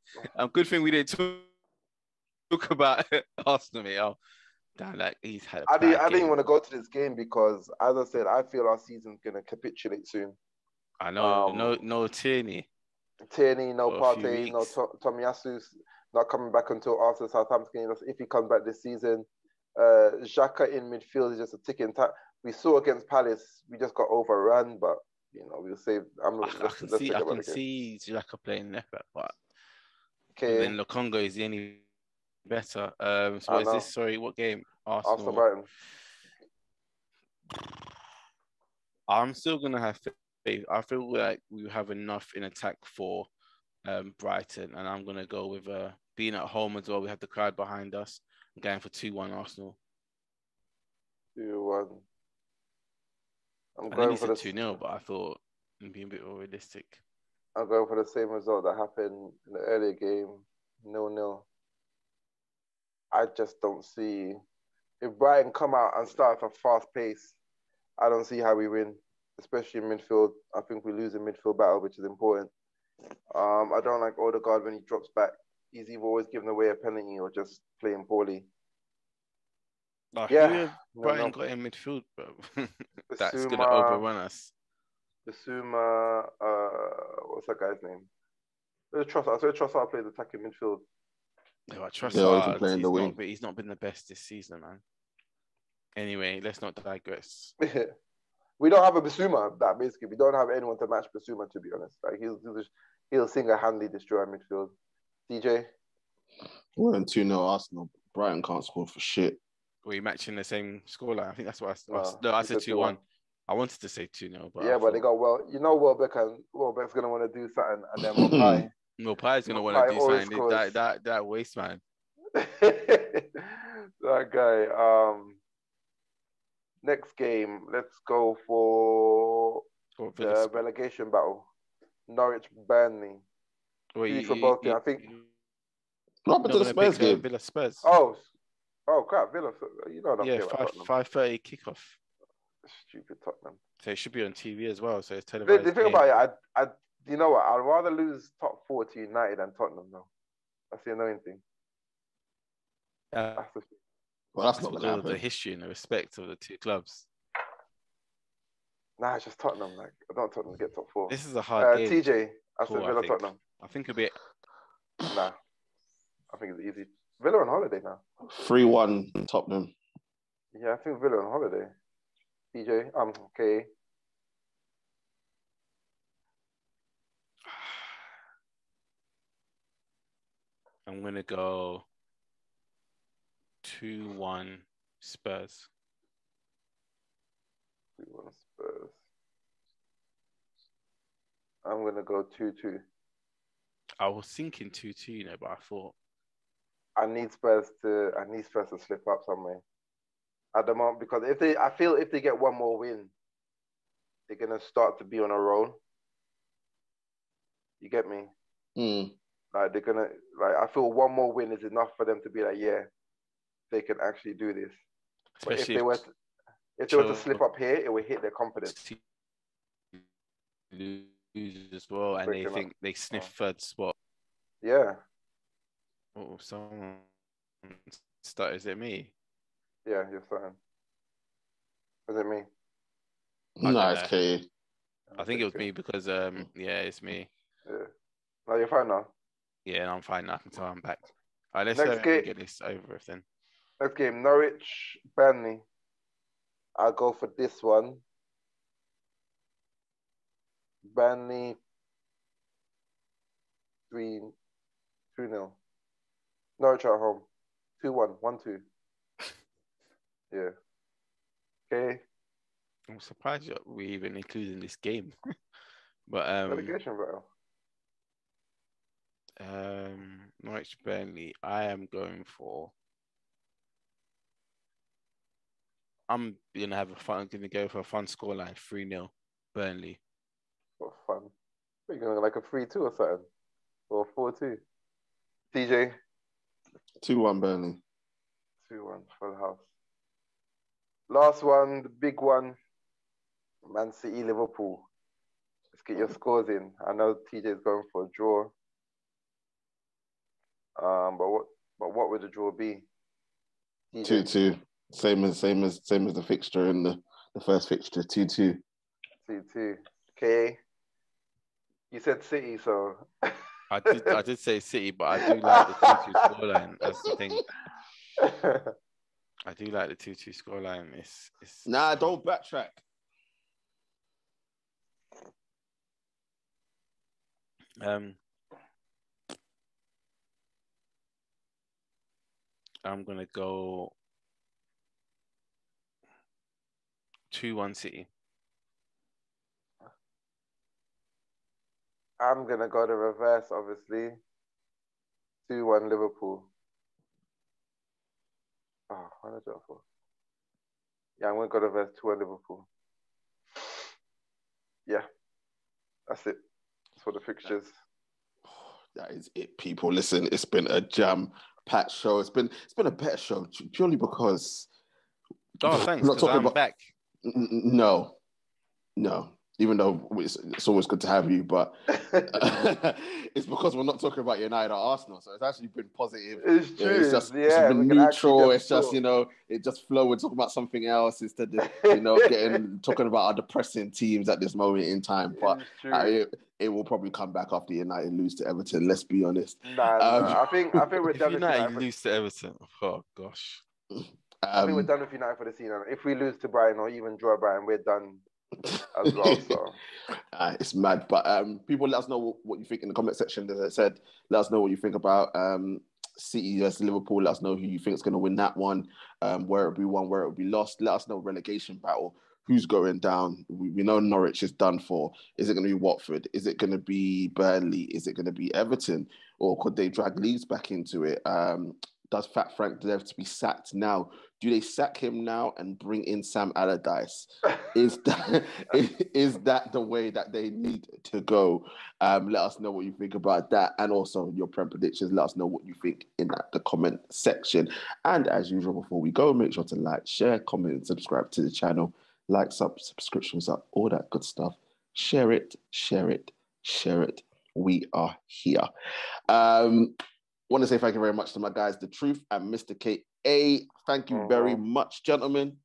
Good thing we didn't talk talk about Arsenal, mate. Oh, damn, like he's had a I bad didn't game. want to go to this game because, as I said, I feel our season's gonna capitulate soon. I know, no Tierney. Tierney, no For a few Partey, no weeks. Tomiyasu's not coming back until after the Southampton game. If he comes back this season, Xhaka in midfield is just a ticking time. We saw against Palace, we just got overrun, but we'll save. I can see Xhaka playing left back, but then Lokonga is the only better. So what is this? Sorry, what game? Arsenal. Brighton. I'm still gonna have faith. I feel like we have enough in attack for Brighton, and I'm gonna go with being at home as well. We have the crowd behind us. I'm going for 2-1 Arsenal. 2-1. I'm I going nearly for said 2-0, but I thought it'd be a bit more realistic. I'm going for the same result that happened in the earlier game, 0-0. I just don't see if Brighton come out and start at a fast pace. I don't see how we win, especially in midfield. I think we lose a midfield battle, which is important. I don't like Odegaard when he drops back. He's either always giving away a penalty or just playing poorly. Brighton got in midfield, bro. That's going to overrun us. Bissouma, what's that guy's name? I saw Trossard plays attacking midfield. Yeah, but Trossard, he's not been the best this season, man. Anyway, let's not digress. We don't have a Bissouma. We don't have anyone to match Bissouma, to be honest. Like he'll single-handedly destroy midfield. DJ? We're in 2-0 Arsenal. Brighton can't score for shit. Were you matching the same scoreline? I think that's what I said 2-1. I wanted to say 2-0, but but they got Welbeck's going to want to do something, and then Mopai. Mopai's going to want to do something. That waste, man. That guy. Next game, let's go for the relegation battle. Norwich Burnley. For both teams. I think. What happened to the Spurs game? Villa Spurs. Oh crap! Villa. You know. 5:30 kickoff. Stupid Tottenham. So it should be on TV as well. So it's televised. The thing about it, you know what? I'd rather lose top 4 to United than Tottenham, though. That's the annoying thing. Well, that's not because of the history and the respect of the two clubs. Nah, it's just Tottenham. Like, I don't want Tottenham to get top 4. This is a hard game. TJ, I said Villa Tottenham. I think it'll be. Nah, I think it's easy. Villa on holiday now. 3-1 Tottenham. Yeah, I think Villa on holiday. TJ, okay. I'm gonna go 2-1 Spurs. 2-1 Spurs. I'm gonna go 2-2. I was thinking 2-2, but I thought I need Spurs to slip up somewhere at the moment, because I feel if they get one more win, they're gonna start to be on a roll. You get me? Like they're gonna I feel one more win is enough for them to be like, yeah, they can actually do this. Especially but if they were to slip up here, it will hit their confidence. Lose as well, and they think they sniff third spot. Yeah. Oh, someone start. Is it me? Yeah, you're starting. Is it me? No, it's K. I think it was me because it's me. Yeah. No, you're fine now. Yeah, I'm fine now. I can tell I'm back. All right, let's get this over with then. Next game, Norwich, Burnley. I'll go for this one. Burnley 3-0. Norwich at home. 2-1, 1-2. Yeah. Okay. I'm surprised we even included this game. But relegation battle. Knightz Burnley. I'm going for. I'm gonna go for a fun scoreline, 3-0 Burnley. What fun? Are you gonna go like a 3-2 or something? Or 4-2? TJ? 2-1 Burnley. 2-1 full house. Last one, the big one. Man City, Liverpool. Let's get your scores in. I know TJ's going for a draw. But But what would the draw be? 2-2. Same as the fixture in the first fixture. 2-2. 2-2. Okay. You said City, so I did say City, but I do like the 2-2 scoreline. That's the thing. I do like the 2-2 scoreline. It's Nah, don't backtrack. I'm gonna go 2-1 City. I'm gonna go the reverse, obviously. 2-1 Liverpool. Oh, what did I go for? Yeah, I'm gonna go the reverse. 2-1 Liverpool. Yeah, that's it. That's for the fixtures. That is it, people. Listen, it's been a jam-packed show. It's been a better show purely because. Oh, thanks. Because I'm back. No. Even though it's always good to have you, but it's because we're not talking about United or Arsenal, so it's actually been positive. It's true. It's been neutral. It's just, it just flow. We're talking about something else instead of, talking about our depressing teams at this moment in time. But it will probably come back after United lose to Everton. Let's be honest. No. I think we're done. If United lose to Everton, oh gosh. I think we're done with United for the season. If we lose to Brighton or even draw Brighton, we're done as well. So it's mad. But people, let us know what you think in the comment section. As I said, let us know what you think about City versus Liverpool. Let us know who you think is going to win that one, where it'll be won, where it'll be lost. Let us know relegation battle. Who's going down? We know Norwich is done for. Is it going to be Watford? Is it going to be Burnley? Is it going to be Everton? Or could they drag Leeds back into it? Does Fat Frank deserve to be sacked now? Do they sack him now and bring in Sam Allardyce? Is that the way that they need to go? Let us know what you think about that, and also your Prem predictions. Let us know what you think in the comment section. And as usual, before we go, make sure to like, share, comment, and subscribe to the channel. Likes up, subscriptions up, all that good stuff. Share it. We are here. Want to say thank you very much to my guys, The Truth and Mr. K.A. Thank you very much, gentlemen.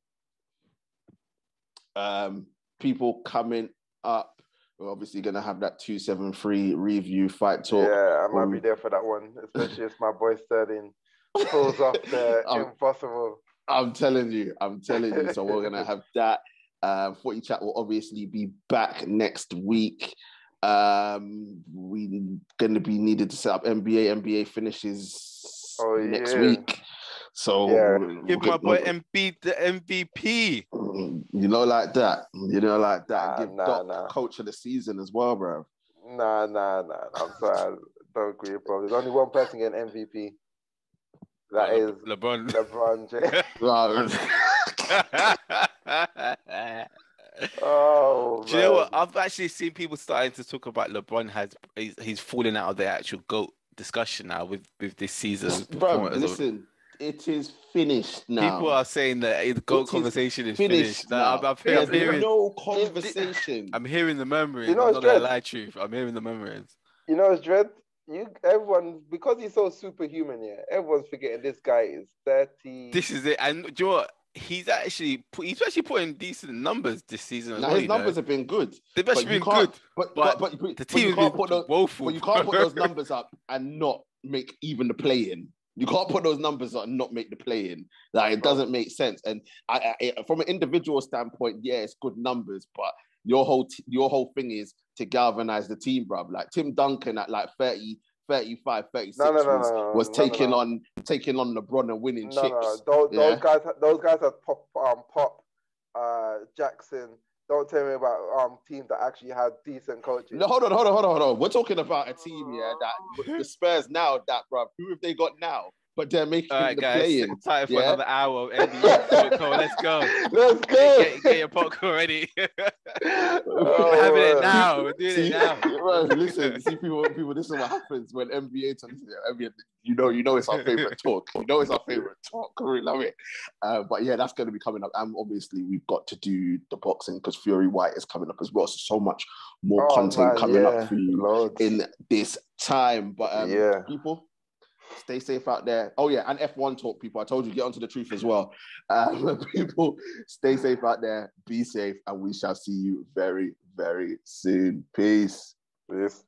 People coming up. We're obviously going to have that 273 review fight talk. Yeah, I might be there for that one, especially if my boy Sterling pulls off the impossible. I'm telling you. So we're going to have that. Footie Chat will obviously be back next week. We're going to be needed to set up NBA finishes next week. So give my boy Embiid the MVP. Like that. Give Doc coach of the season as well, bro. Nah. I'm sorry. I don't agree, bro. There's only one person getting MVP. That is LeBron James. Oh, do you know what? I've actually seen people starting to talk about LeBron he's falling out of the actual GOAT discussion now with this season. Bro, listen, it is finished now. People are saying that the GOAT conversation is finished. I'm hearing no conversation. I'm hearing the murmurings. I'm not gonna lie, truth. I'm hearing the murmurings. You know, it's Dread. Everyone, because he's so superhuman, everyone's forgetting this guy is 30. This is it. And do you know what? He's actually putting decent numbers this season. Now, his numbers have been good. They've actually been good. But the team has been woeful. But you can't put those numbers up and not make even the play-in. You can't put those numbers up and not make the play-in. Like, it doesn't make sense. And from an individual standpoint, it's good numbers, but your whole thing is to galvanize the team, bruv. Like Tim Duncan at like 30, 35, 36 was taking on LeBron and winning chips. Those guys are Pop, Jackson. Don't tell me about teams that actually had decent coaches. No, hold on. We're talking about a team, that the Spurs now, bruv. Who have they got now? But they're making the play-in. Time for another hour of NBA. Let's go. Get your popcorn ready. We're having it now. We're doing it now. Bro, listen, see people. This is what happens when NBA turns into NBA. You know it's our favorite talk. We love it. But that's going to be coming up. And obviously, we've got to do the boxing because Fury White is coming up as well. So much more content coming up for you in this time. But people. Stay safe out there. Oh yeah, and F1 talk, people. I told you, get onto the truth as well. People, stay safe out there. Be safe, and we shall see you very, very soon. Peace. Peace.